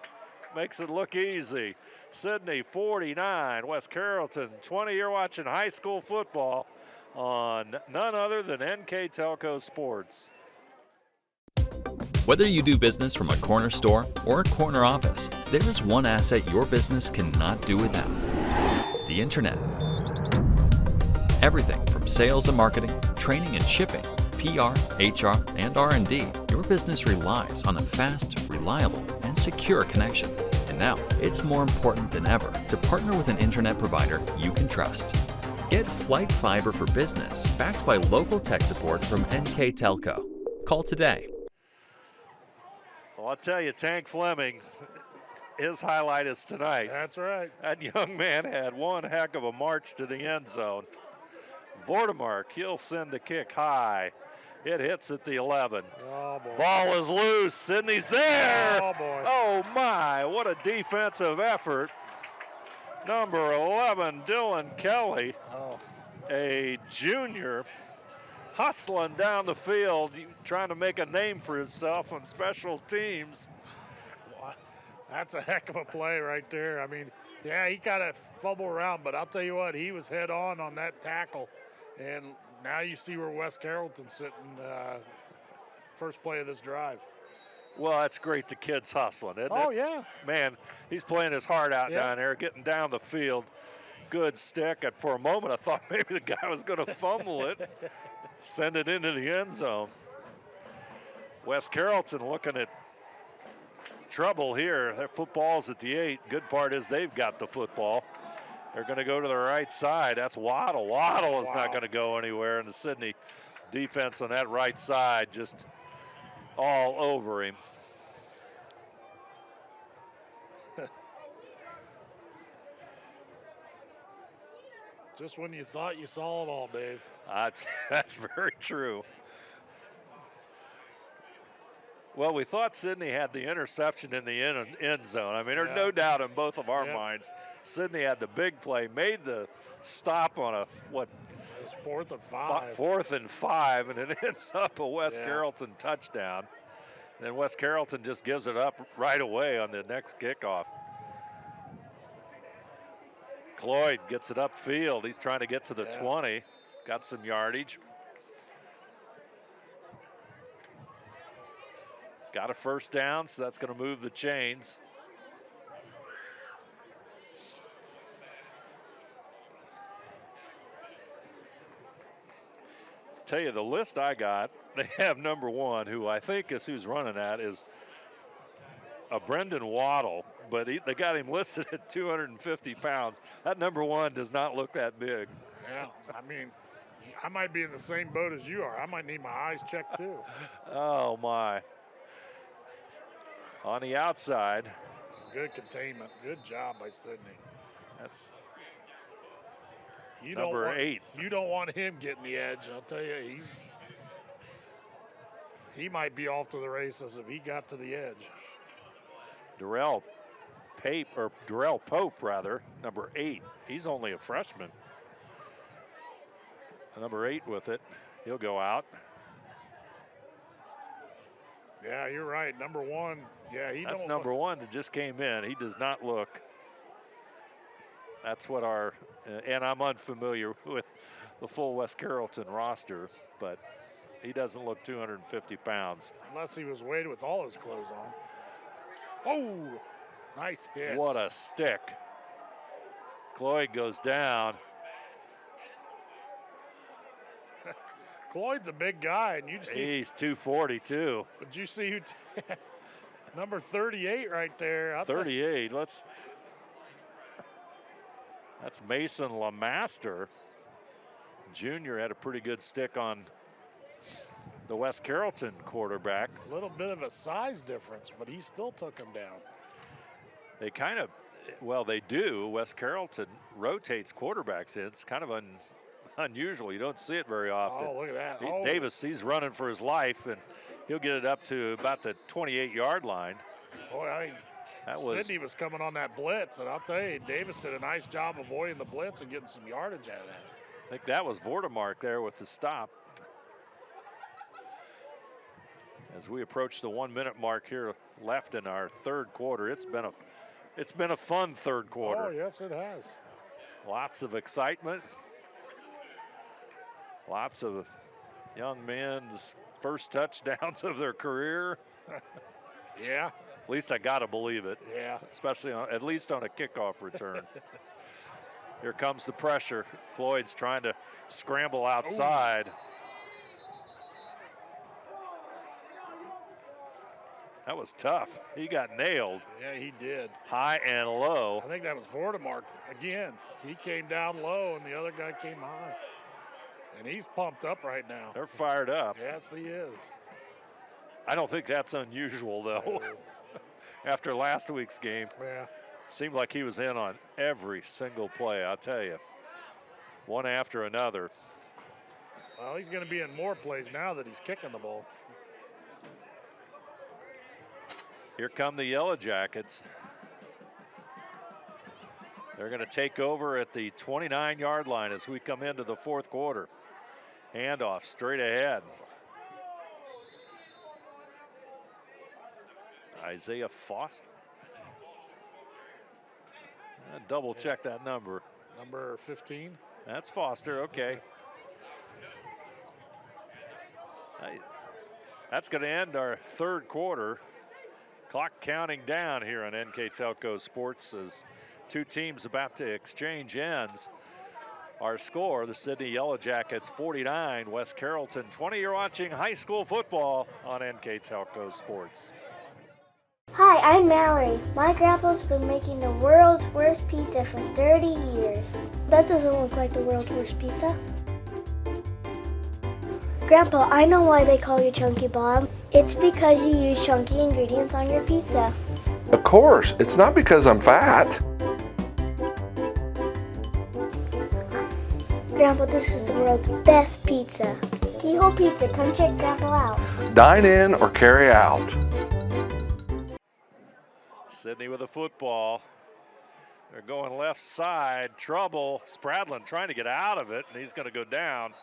makes it look easy. Sidney 49, West Carrollton 20. You're watching high school football on none other than NKTelco Sports. Whether you do business from a corner store or a corner office, there is one asset your business cannot do without: the internet. Everything from sales and marketing, training and shipping, PR, HR, and R&D, your business relies on a fast, reliable, and secure connection. And now, it's more important than ever to partner with an internet provider you can trust. Get Flight Fiber for Business, backed by local tech support from NKTelco. Call today. Well, I'll tell you, Tank Fleming, his highlight is tonight. That's right. That young man had one heck of a march to the end zone. Vordermark, he'll send the kick high. It hits at the 11. Oh, boy. Ball is loose. Sidney's there. Oh, boy. Oh, my. What a defensive effort. Number 11, Dylan Kelly, a junior, hustling down the field, trying to make a name for himself on special teams. That's a heck of a play right there. I mean, yeah, he got to fumble around, but I'll tell you what, he was head on that tackle. And now you see where West Carrollton's sitting first play of this drive. Well, that's great. The kid's hustling, isn't it? Oh, yeah. Man, he's playing his heart out down there, getting down the field. Good stick. And for a moment, I thought maybe the guy was going to fumble it, send it into the end zone. West Carrollton looking at trouble here. Their football's at the 8. Good part is they've got the football. They're going to go to the right side. That's Waddle. Waddle is not going to go anywhere. And the Sidney defense on that right side just all over him. Just when you thought you saw it all, Dave. That's very true. Well, we thought Sidney had the interception in the end zone. I mean, there's no doubt in both of our minds. Sidney had the big play, made the stop on a, what? It was 4th and 5. 4th and 5, and it ends up a West Carrollton touchdown. And then West Carrollton just gives it up right away on the next kickoff. Cloyd gets it upfield. He's trying to get to the 20. Got some yardage. Got a first down, so that's going to move the chains. Tell you, the list I got, they have number 1, who I think is who's running at, is a Brendan Waddle, but they got him listed at 250 pounds. That number 1 does not look that big. Yeah, I mean, I might be in the same boat as you are. I might need my eyes checked too. Oh, my. On the outside. Good containment. Good job by Sidney. That's you number don't want, 8. You don't want him getting the edge. I'll tell you, he might be off to the races if he got to the edge. Darrell Pope, number 8. He's only a freshman. Number 8 with it. He'll go out. Yeah, you're right. Number 1. Yeah, That's number 1 that just came in. He does not look. That's what and I'm unfamiliar with the full West Carrollton roster, but he doesn't look 250 pounds. Unless he was weighed with all his clothes on. Oh, nice hit. What a stick. Cloyd goes down. Cloyd's a big guy, and you see he's 242. But you see who number 38 right there. 38. That's Mason Lamaster. Junior had a pretty good stick on the West Carrollton quarterback. A little bit of a size difference, but he still took him down. They they do. West Carrollton rotates quarterbacks in. It's kind of unusual. You don't see it very often. Oh, look at that. Davis, he's running for his life, and he'll get it up to about the 28-yard line. Boy, Sidney was coming on that blitz, and I'll tell you, Davis did a nice job avoiding the blitz and getting some yardage out of that. I think that was Vortemark there with the stop. As we approach the 1-minute mark here left in our third quarter, it's been a fun third quarter. Oh, yes, it has. Lots of excitement. Lots of young men's first touchdowns of their career. Yeah. At least I got to believe it. Yeah. Especially at least on a kickoff return. Here comes the pressure. Cloyd's trying to scramble outside. Ooh. That was tough. He got nailed. Yeah, he did. High and low. I think that was Vortemark again. He came down low and the other guy came high. And he's pumped up right now. They're fired up. Yes, he is. I don't think that's unusual, though. No. After last week's game. Yeah. Seemed like he was in on every single play, I'll tell you. One after another. Well, he's going to be in more plays now that he's kicking the ball. Here come the Yellow Jackets. They're going to take over at the 29-yard line as we come into the fourth quarter. Handoff straight ahead. Isaiah Foster. Double check that number. Number 15. That's Foster, okay. That's going to end our third quarter. Clock counting down here on NKTelco Sports as two teams about to exchange ends. Our score, the Sidney Yellow Jackets 49, West Carrollton 20. You're watching high school football on NKTelco Sports. Hi, I'm Mallory. My grandpa's been making the world's worst pizza for 30 years. That doesn't look like the world's worst pizza. Grandpa, I know why they call you Chunky Bob. It's because you use chunky ingredients on your pizza. Of course, it's not because I'm fat. Grandpa, this is the world's best pizza. Keyhole Pizza, come check Grandpa out. Dine in or carry out. Sidney with a football. They're going left side. Trouble. Spradlin trying to get out of it, and he's going to go down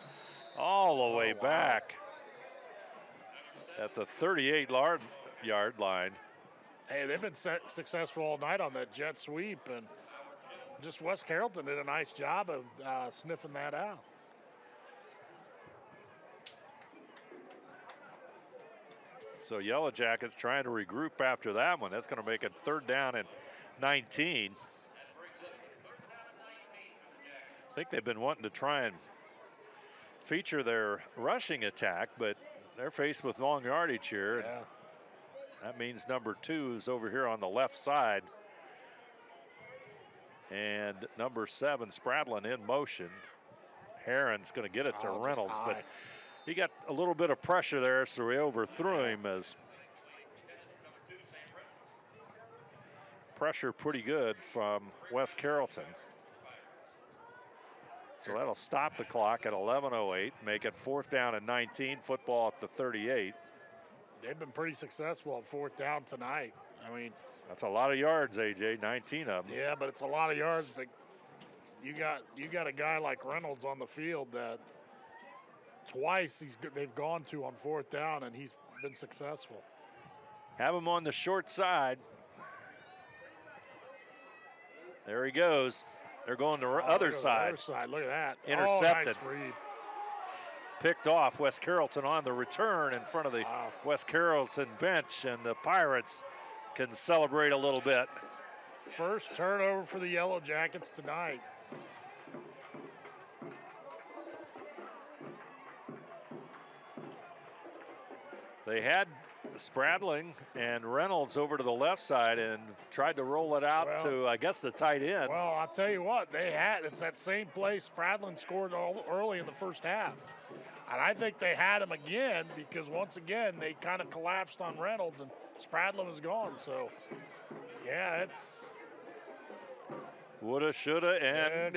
all the way back at the 38-yard line. Hey, they've been successful all night on that jet sweep, and just West Carrollton did a nice job of sniffing that out. So Yellow Jackets trying to regroup after that one. That's going to make it third down and 19. I think they've been wanting to try and feature their rushing attack, but they're faced with long yardage here. Yeah. That means number 2 is over here on the left side. And number 7, Spradlin, in motion. Herron's going to get it to just Reynolds, high. but he got a little bit of pressure there, so he overthrew him as pressure pretty good from West Carrollton. So that'll stop the clock at 11:08, make it 4th down and 19, football at the 38. They've been pretty successful on 4th down tonight. I mean, that's a lot of yards, AJ, 19 of them. Yeah, but it's a lot of yards, but you got a guy like Reynolds on the field that twice they've gone to on 4th down, and he's been successful. Have him on the short side. There he goes. They're going the other side. The other side. Look at that. Intercepted. Oh, nice read. Picked off. West Carrollton on the return in front of the West Carrollton bench, and the Pirates can celebrate a little bit. First turnover for the Yellow Jackets tonight. They had Spradling and Reynolds over to the left side and tried to roll it out to, I guess, the tight end. Well, I'll tell you what, it's that same play Spradling scored early in the first half. And I think they had him again because, once again, they kind of collapsed on Reynolds and Spradling was gone. So, yeah, it's... Woulda, shoulda, and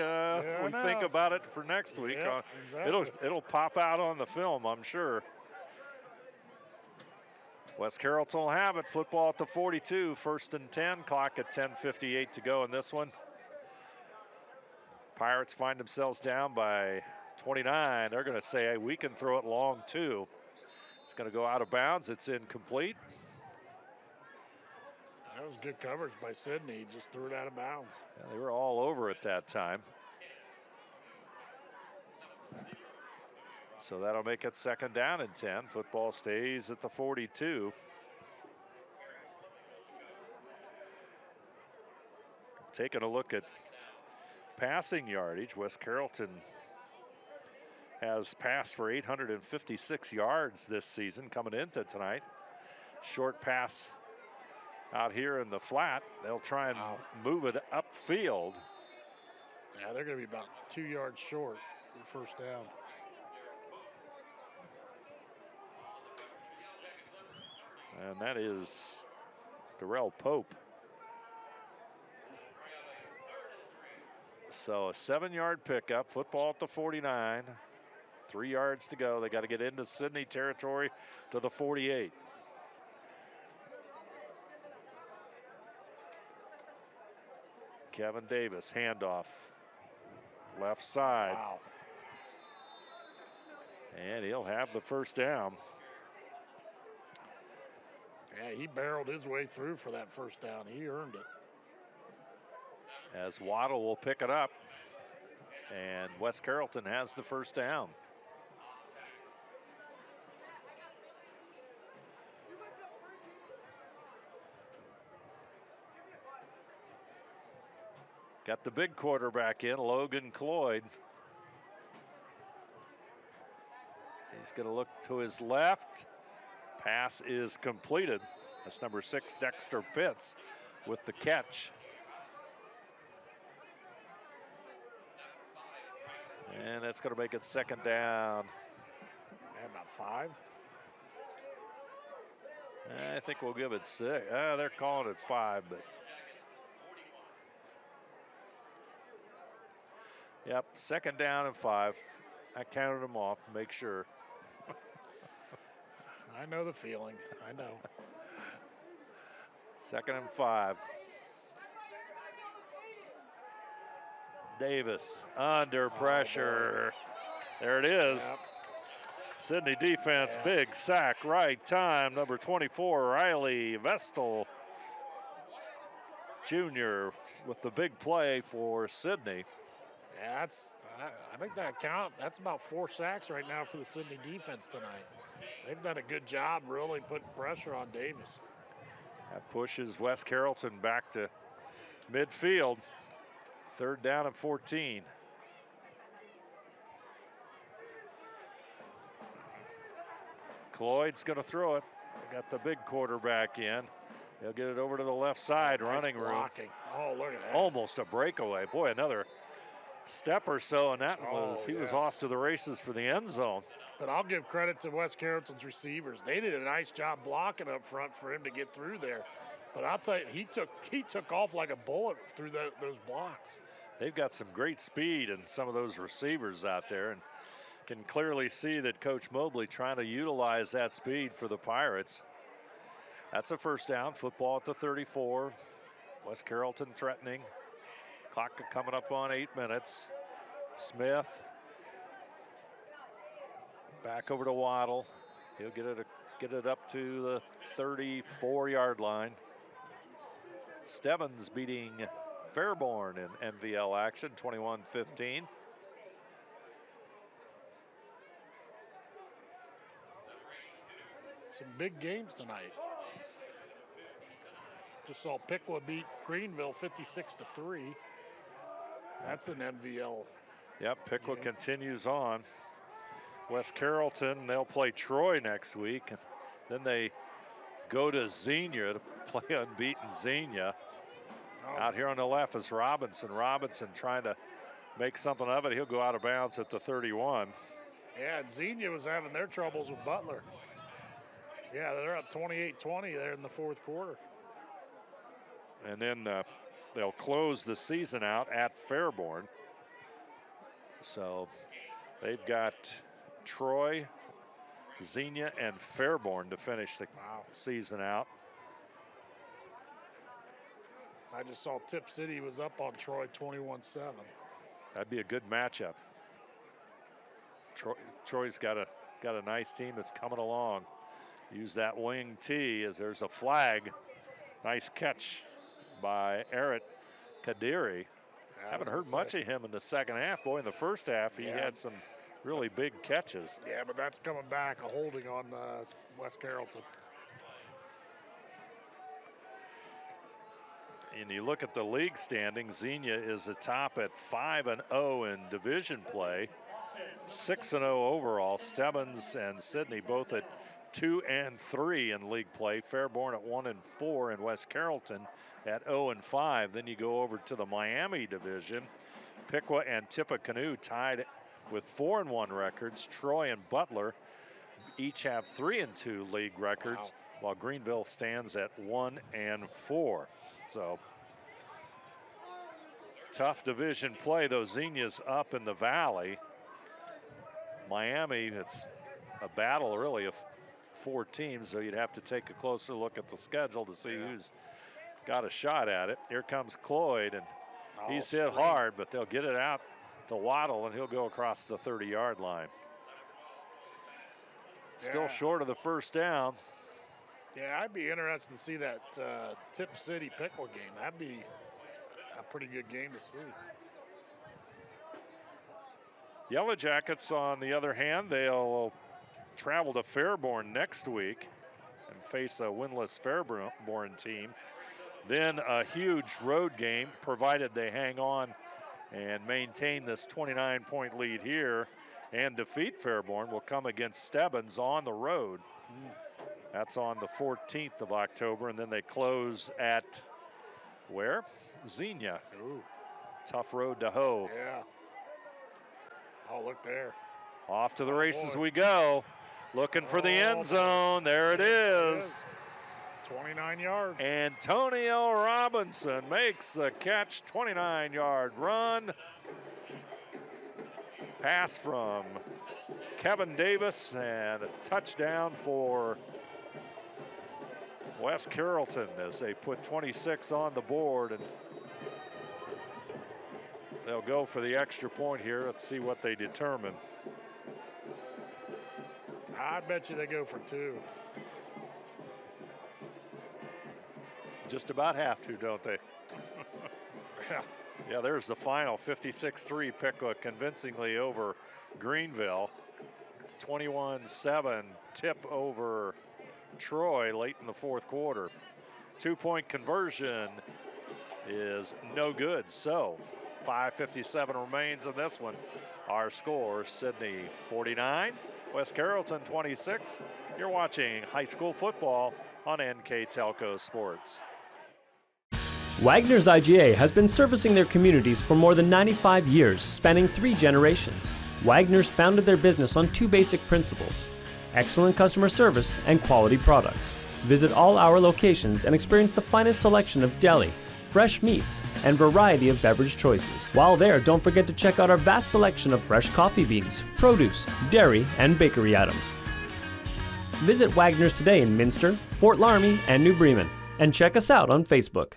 we think about it for next week. Yeah, exactly. It'll pop out on the film, I'm sure. West Carrollton will have it. Football at the 42, 1st and 10. Clock at 10:58 to go in this one. Pirates find themselves down by 29. They're going to say, hey, we can throw it long too. It's going to go out of bounds. It's incomplete. That was good coverage by Sidney. He just threw it out of bounds. Yeah, they were all over it that time. So that'll make it 2nd down and 10. Football stays at the 42. Taking a look at passing yardage, West Carrollton has passed for 856 yards this season coming into tonight. Short pass out here in the flat. They'll try and move it upfield. Yeah, they're going to be about 2 yards short of 1st down. And that is Darrell Pope. So a 7-yard pickup, football at the 49. 3 yards to go. They got to get into Sidney territory to the 48. Kevin Davis, handoff, left side. Wow. And he'll have the 1st down. Yeah, he barreled his way through for that 1st down. He earned it. As Waddle will pick it up. And West Carrollton has the 1st down. Got the big quarterback in, Logan Cloyd. He's going to look to his left. Pass is completed. That's number 6, Dexter Pitts, with the catch. And that's going to make it 2nd down. About 5. I think we'll give it 6. They're calling it 5, but. Yep, 2nd down and 5. I counted them off, make sure. I know the feeling. I know. 2nd and 5. Davis under pressure. There it is. Yep. Sidney defense, big sack, right time. Number 24, Riley Vestal Jr. with the big play for Sidney. Yeah, I think that's about 4 sacks right now for the Sidney defense tonight. They've done a good job really putting pressure on Davis. That pushes West Carrollton back to midfield. 3rd down and 14. Cloyd's going to throw it. They got the big quarterback in. They'll get it over to the left side, Nice running blocking. room. Oh, look at that. Almost a breakaway. Boy, another step or so, and that was off to the races for the end zone. But I'll give credit to West Carrollton's receivers. They did a nice job blocking up front for him to get through there. But I'll tell you, he took off like a bullet through those blocks. They've got some great speed in some of those receivers out there, and can clearly see that Coach Mobley trying to utilize that speed for the Pirates. That's a first down. Football at the 34. West Carrollton threatening. Clock coming up on 8 minutes. Smith back over to Waddle. He'll get it up to the 34-yard line. Stebbins beating Fairborn in MVL action, 21-15. Some big games tonight. Just saw Piqua beat Greenville 56-3. That's an MVL. Yep, Piqua continues on. West Carrollton, they'll play Troy next week. And then they go to Xenia to play unbeaten Xenia. Out here on the left is Robinson. Robinson trying to make something of it. He'll go out of bounds at the 31. Yeah, and Xenia was having their troubles with Butler. Yeah, they're up 28-20 there in the fourth quarter. And then they'll close the season out at Fairborn. So they've got Troy, Xenia, and Fairborn to finish the season out. I just saw Tip City was up on Troy 21-7. That'd be a good matchup. Troy's got a nice team that's coming along. Use that wing T as there's a flag. Nice catch by Eric Kadiri. Haven't heard much of him in the second half. Boy, in the first half, he had some really big catches. Yeah, but that's coming back, a holding on West Carrollton. And you look at the league standings, Xenia is atop at 5-0 in division play, 6-0 overall. Stebbins and Sidney both at 2-3 in league play. Fairborn at 1-4, and West Carrollton at 0-5. Then you go over to the Miami division. Piqua and Tippecanoe tied with 4-1 records. Troy and Butler each have 3-2 league records, while Greenville stands at 1-4. So tough division play, though. Xenia's up in the valley. Miami, it's a battle really of 4 teams, so you'd have to take a closer look at the schedule to see who's got a shot at it. Here comes Cloyd, and he's hit hard, but they'll get it out to Waddle, and he'll go across the 30-yard line. Still short of the first down. Yeah, I'd be interested to see that Tip City Piqua game. That'd be a pretty good game to see. Yellow Jackets, on the other hand, they'll travel to Fairborn next week and face a winless Fairborn team. Then a huge road game, provided they hang on and maintain this 29-point lead here and defeat Fairborn, will come against Stebbins on the road. That's on the 14th of October, and then they close at where? Xenia. Ooh. Tough road to hoe. Yeah. Oh, look there. Off to the races we go. Looking for the end zone. There it is. 29 yards. Antonio Robinson makes the catch. 29-yard run. Pass from Kevin Davis, and a touchdown for West Carrollton as they put 26 on the board, and they'll go for the extra point here. Let's see what they determine. I bet you they go for 2. Just about have to, don't they? Yeah, there's the final. 56-3 Piqua convincingly over Greenville. 21-7 Tip over Troy late in the fourth quarter. 2-point conversion is no good. So 5:57 remains in this one. Our score, Sidney 49, West Carrollton 26. You're watching high school football on NKTelco Sports. Wagner's IGA has been servicing their communities for more than 95 years, spanning 3 generations. Wagner's founded their business on 2 basic principles: excellent customer service and quality products. Visit all our locations and experience the finest selection of deli, fresh meats, and variety of beverage choices. While there, don't forget to check out our vast selection of fresh coffee beans, produce, dairy, and bakery items. Visit Wagner's today in Minster, Fort Laramie, and New Bremen, and check us out on Facebook.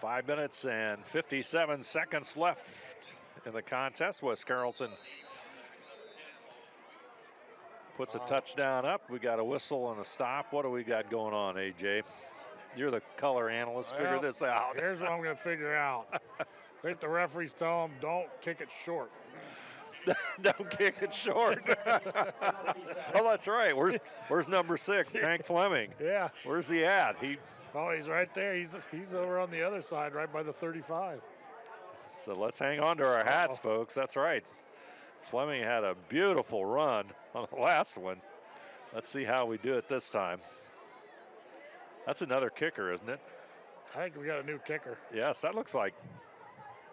5 minutes and 57 seconds left in the contest. West Carrollton puts a touchdown up. We got a whistle and a stop. What do we got going on, AJ? You're the color analyst. Figure this out. Here's what I'm going to figure out. I think the referees tell them don't kick it short. Don't kick it short. Oh, that's right. Where's number 6, Tank Fleming? Yeah. Where's he at? He's right there. He's over on the other side, right by the 35. So let's hang on to our hats, folks. That's right. Fleming had a beautiful run on the last one. Let's see how we do it this time. That's another kicker, isn't it? I think we got a new kicker. Yes, that looks like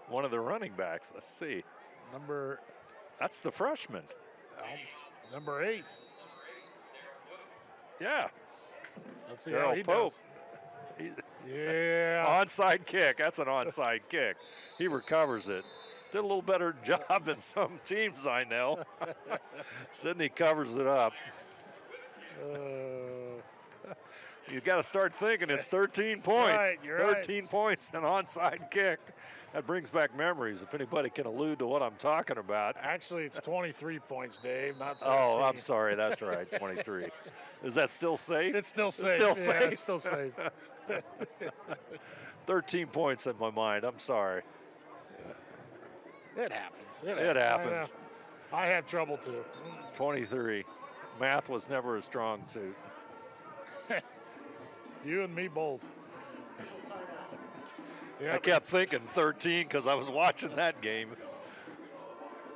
one of the running backs. Let's see. That's the freshman. Number 8. Yeah. Let's see how he does. Yeah. Onside kick. That's an onside kick. He recovers it. Did a little better job than some teams I know. Sidney covers it up. You got to start thinking it's 13 points. Right, you're 13 points and onside kick. That brings back memories, if anybody can allude to what I'm talking about. Actually, it's 23 points, Dave, not 13. Oh, I'm sorry. That's right, 23. Is that still safe? It's still safe. It's still safe. It's still safe. 13 points in my mind. I'm sorry. It happens. It happens. I have trouble, too. 23. Math was never a strong suit. You and me both. I kept thinking 13 because I was watching that game.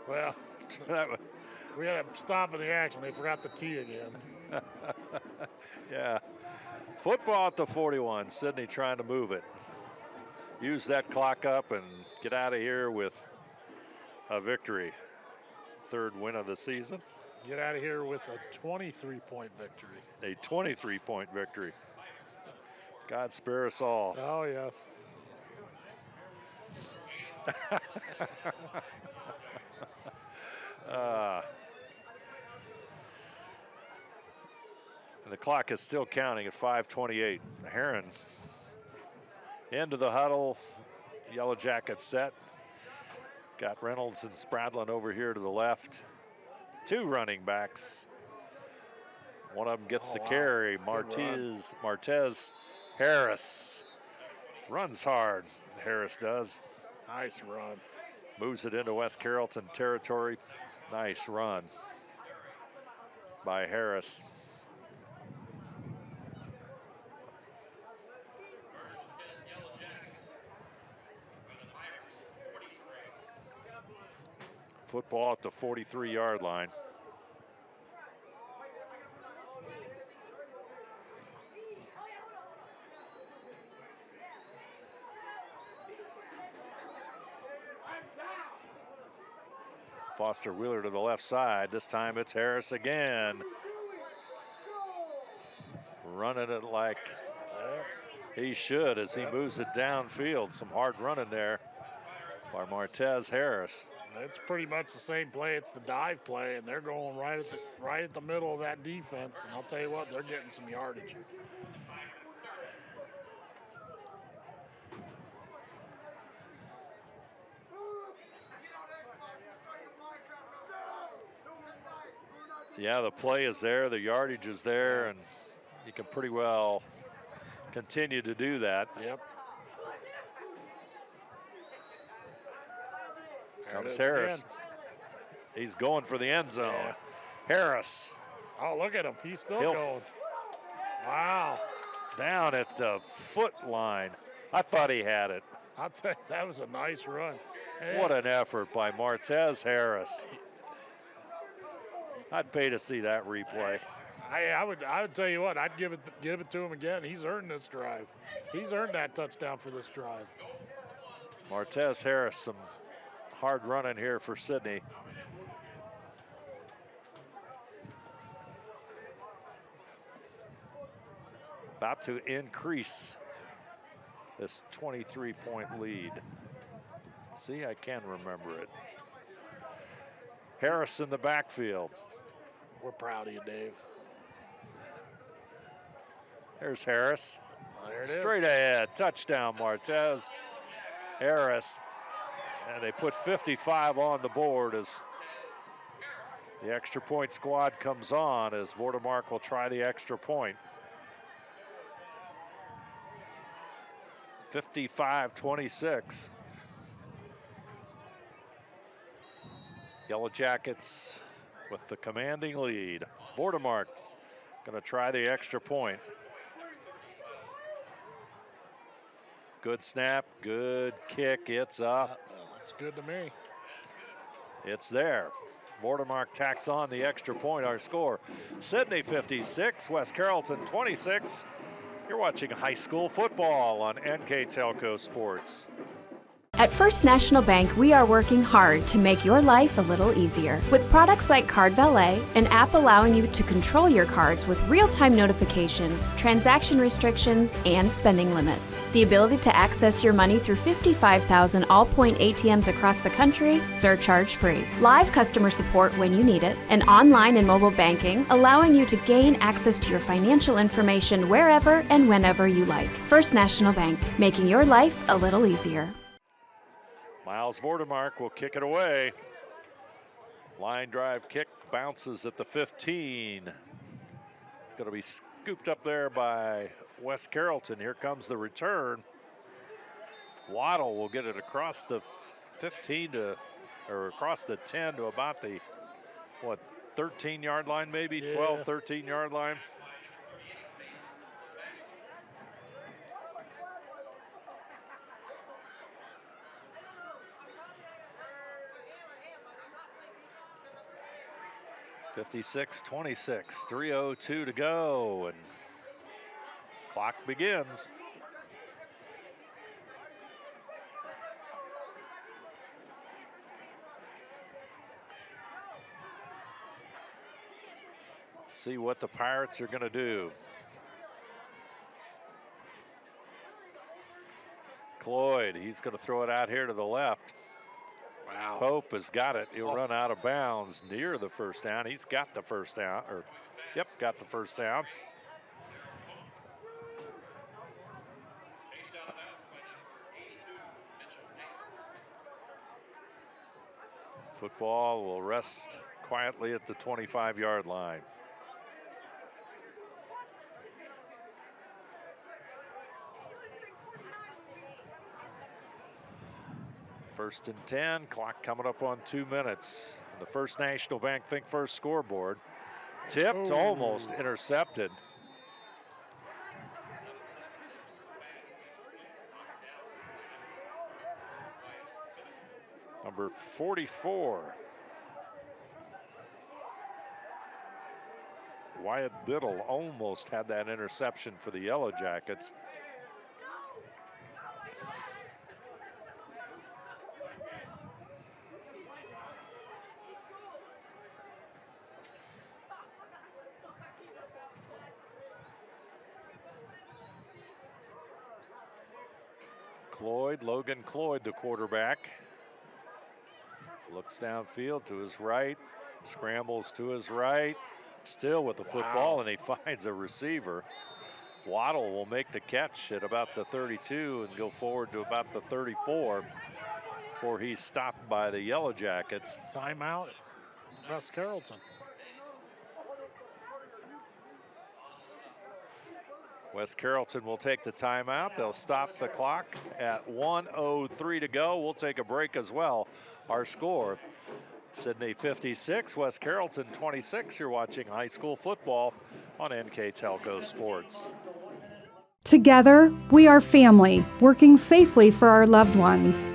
Well, we had to stop in the action. They forgot the T again. Yeah. Football at the 41. Sidney trying to move it. Use that clock up and get out of here with a victory. 3rd win of the season. Get out of here with a 23-point victory. A 23-point victory. God spare us all. Oh, yes. And the clock is still counting at 5:28. Heron into the huddle. Yellow Jackets set. Got Reynolds and Spradlin over here to the left. 2 running backs. One of them gets the carry. Martez Harris runs hard. Harris does. Nice run. Moves it into West Carrollton territory. Nice run by Harris. Football at the 43-yard line. Foster Wheeler to the left side. This time it's Harris again. Running it like he should as he moves it downfield. Some hard running there by Martez Harris. It's pretty much the same play. It's the dive play, and they're going right at the middle of that defense. And I'll tell you what, they're getting some yardage. Yeah, the play is there, the yardage is there, and you can pretty well continue to do that. Yep. Comes Harris. He's going for the end zone. Yeah. Harris. Oh, look at him. He's still going. Wow. Down at the foot line. I thought he had it. I'll tell you, that was a nice run. What an effort by Martez Harris. I'd pay to see that replay. I would tell you what, I'd give it to him again. He's earned this drive. He's earned that touchdown for this drive. Martez Harris, some hard running here for Sidney. About to increase this 23-point lead. See, I can remember it. Harris in the backfield. We're proud of you, Dave. There's Harris. There it is. Straight ahead, touchdown Martez Harris. And they put 55 on the board as the extra point squad comes on, as Vordermark will try the extra point. 55-26. Yellow Jackets with the commanding lead. Vordermark going to try the extra point. Good snap, good kick, it's up. It's good to me. It's there. Vordermark tacks on the extra point. Our score, Sidney 56, West Carrollton 26. You're watching high school football on NKTelco Sports. At First National Bank, we are working hard to make your life a little easier. With products like Card Valet, an app allowing you to control your cards with real-time notifications, transaction restrictions, and spending limits. The ability to access your money through 55,000 all-point ATMs across the country, surcharge-free. Live customer support when you need it, and online and mobile banking, allowing you to gain access to your financial information wherever and whenever you like. First National Bank, making your life a little easier. Miles Vordermark will kick it away. Line drive kick bounces at the 15. It's going to be scooped up there by West Carrollton. Here comes the return. Waddle will get it across the 15 or across the 10 to about the, 13-yard line maybe? Yeah. 12, 13-yard line. (56-26), 3:02 to go, and clock begins. See what the Pirates are going to do. Cloyd, he's going to throw it out here to the left. Wow. Pope has got it. He'll run out of bounds near the first down. He's got the first down, got the first down. Football will rest quietly at the 25-yard line. First and 10, clock coming up on 2 minutes. The First National Bank Think First scoreboard. Tipped, almost intercepted. Number 44. Wyatt Biddle almost had that interception for the Yellow Jackets. Logan Cloyd, the quarterback, looks downfield to his right, scrambles to his right, still with the football, and he finds a receiver. Waddle will make the catch at about the 32 and go forward to about the 34 before he's stopped by the Yellow Jackets. Timeout, West Carrollton. West Carrollton will take the timeout. They'll stop the clock at 1:03 to go. We'll take a break as well. Our score, Sidney 56, West Carrollton 26. You're watching high school football on NKTelco Sports. Together, we are family, working safely for our loved ones.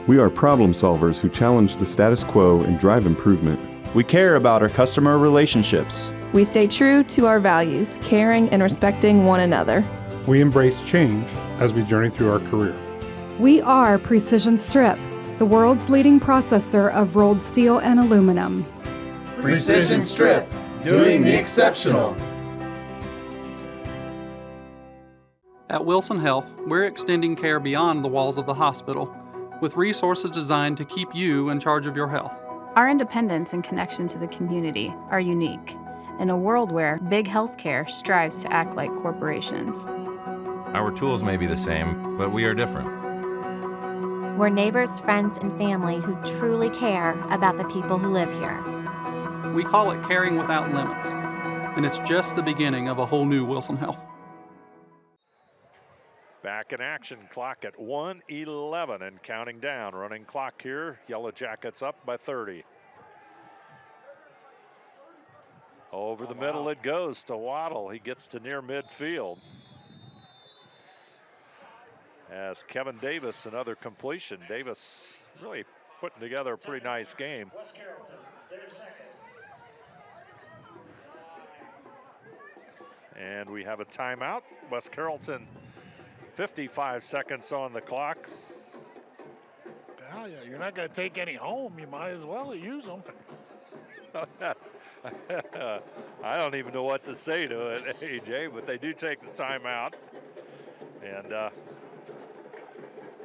We are problem solvers who challenge the status quo and drive improvement. We care about our customer relationships. We stay true to our values, caring and respecting one another. We embrace change as we journey through our career. We are Precision Strip, the world's leading processor of rolled steel and aluminum. Precision Strip, doing the exceptional. At Wilson Health, we're extending care beyond the walls of the hospital with resources designed to keep you in charge of your health. Our independence and connection to the community are unique in a world where big healthcare strives to act like corporations. Our tools may be the same, but we are different. We're neighbors, friends, and family who truly care about the people who live here. We call it caring without limits, and it's just the beginning of a whole new Wilson Health. Back in action, clock at 1:11 and counting down. Running clock here, Yellow Jackets up by 30. Over the middle it goes to Waddle. He gets to near midfield. As Kevin Davis, another completion. Davis really putting together a pretty nice game. And we have a timeout. West Carrollton, 55 seconds on the clock. Yeah, you're not going to take any home. You might as well use them. I don't even know what to say to it, AJ, but they do take the timeout. And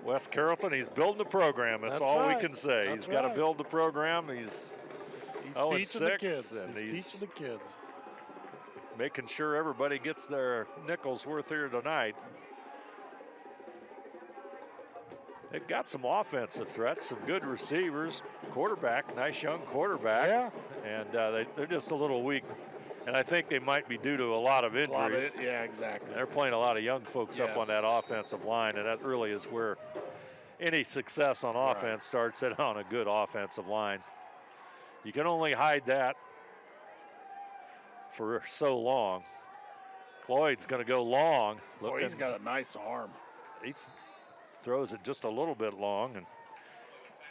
West Carrollton, he's building the program. That's all we can say. He's got to build the program. He's teaching the kids. And he's teaching the kids. Making sure everybody gets their nickels worth here tonight. They've got some offensive threats, some good receivers, quarterback, nice young quarterback. Yeah. And they're just a little weak. And I think they might be due to a lot of injuries. Yeah, exactly. They're playing a lot of young folks up on that offensive line, and that really is where any success on offense starts at on a good offensive line. You can only hide that for so long. Cloyd's going to go long. He's got a nice arm. He throws it just a little bit long, and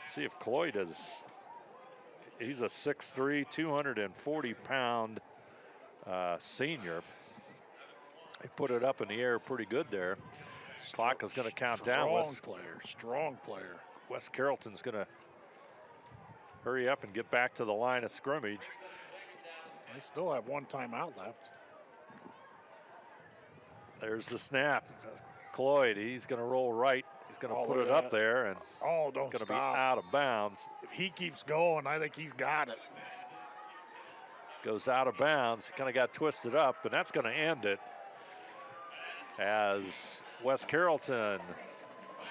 see if Cloyd is. He's a 6'3", 240-pound senior. He put it up in the air pretty good there. Clock is going to count down. Strong player. West Carrollton's going to hurry up and get back to the line of scrimmage. They still have one timeout left. There's the snap. Cloyd, he's going to roll right. He's going to put it up there, and don't it's going to be stop. out of bounds. If he keeps going, I think he's got it. Goes out of bounds. Kind of got twisted up, and that's going to end it as West Carrollton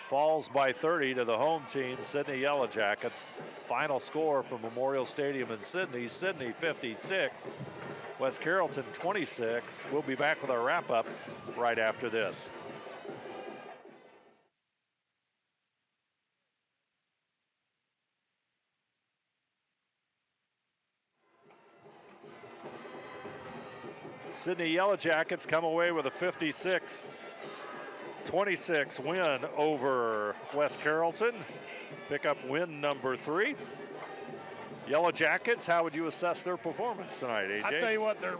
falls by 30 to the home team, Sidney Yellow Jackets. Final score from Memorial Stadium in Sidney, Sidney 56, West Carrollton 26. We'll be back with our wrap-up right after this. Sidney Yellow Jackets come away with a 56-26 win over West Carrollton. Pick up win number 3. Yellow Jackets, how would you assess their performance tonight, AJ? I'll tell you what, their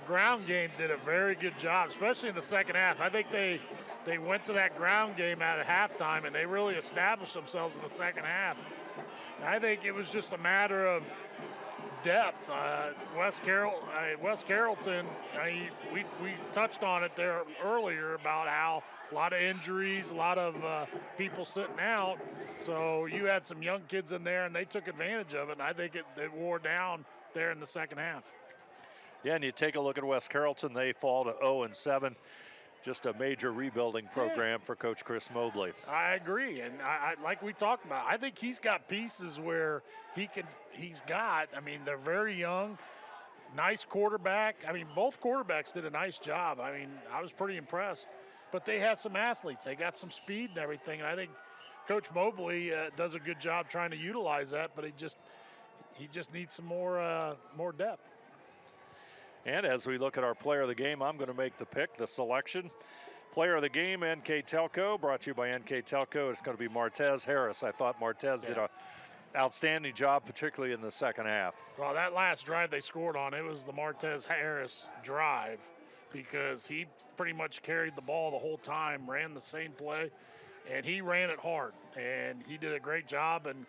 ground game did a very good job, especially in the second half. I think they went to that ground game at halftime, and they really established themselves in the second half. I think it was just a matter of depth. West Carrollton, we touched on it there earlier about how a lot of injuries, a lot of people sitting out. So you had some young kids in there, and they took advantage of it, and I think it wore down there in the second half. Yeah, and you take a look at West Carrollton, they fall to 0-7. Just a major rebuilding program for Coach Chris Mobley. I agree, and I like we talked about, I think he's got pieces where I mean, they're very young, nice quarterback. I mean, both quarterbacks did a nice job. I mean, I was pretty impressed. But they had some athletes. They got some speed and everything, and I think Coach Mobley does a good job trying to utilize that, but he just needs some more depth. And as we look at our player of the game, I'm going to make the pick, the selection. Player of the game, NKTelco, brought to you by NKTelco. It's going to be Martez Harris. I thought Martez did outstanding job, particularly in the second half. Well, that last drive they scored on, it was the Martez Harris drive because he pretty much carried the ball the whole time, ran the same play, and he ran it hard. And he did a great job, and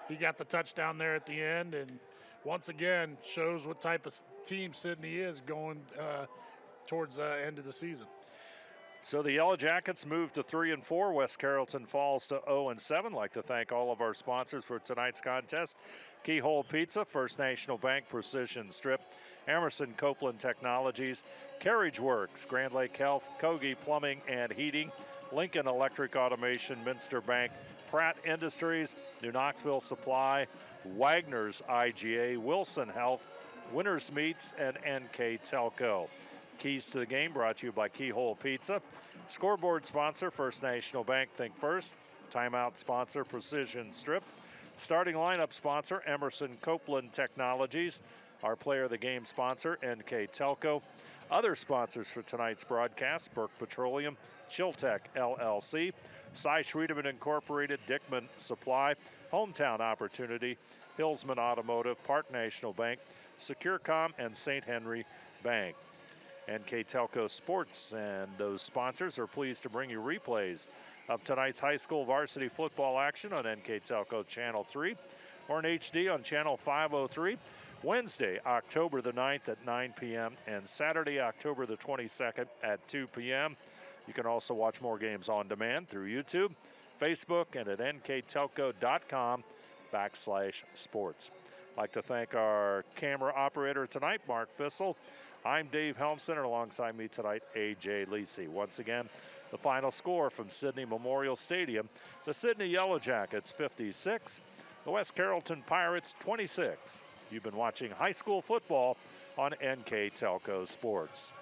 he got the touchdown there at the end. And once again, shows what type of team Sidney is going towards the end of the season. So the Yellow Jackets move to 3-4. West Carrollton falls to 0-7. I'd like to thank all of our sponsors for tonight's contest. Keyhole Pizza, First National Bank Precision Strip, Emerson Copeland Technologies, Carriage Works, Grand Lake Health, Kogi Plumbing and Heating, Lincoln Electric Automation, Minster Bank, Pratt Industries, New Knoxville Supply, Wagner's IGA, Wilson Health, Winners Meats, and NKTelco. Keys to the game brought to you by Keyhole Pizza. Scoreboard sponsor, First National Bank, Think First. Timeout sponsor, Precision Strip. Starting lineup sponsor, Emerson Copeland Technologies. Our player of the game sponsor, NKTelco. Other sponsors for tonight's broadcast, Burke Petroleum, Chiltech LLC, Cy Schredeman Incorporated, Dickman Supply, Hometown Opportunity, Hillsman Automotive, Park National Bank, SecureCom, and St. Henry Bank. NKTelco Sports and those sponsors are pleased to bring you replays of tonight's high school varsity football action on NKTelco Channel 3 or in HD on Channel 503. Wednesday, October the 9th at 9 p.m. and Saturday, October the 22nd at 2 p.m. You can also watch more games on demand through YouTube, Facebook, and at nktelco.com/sports. I'd like to thank our camera operator tonight, Mark Fissel. I'm Dave Helmstetter, alongside me tonight, A.J. Lisi. Once again, the final score from Sidney Memorial Stadium, the Sidney Yellow Jackets 56, the West Carrollton Pirates 26. You've been watching high school football on NKTelco Sports.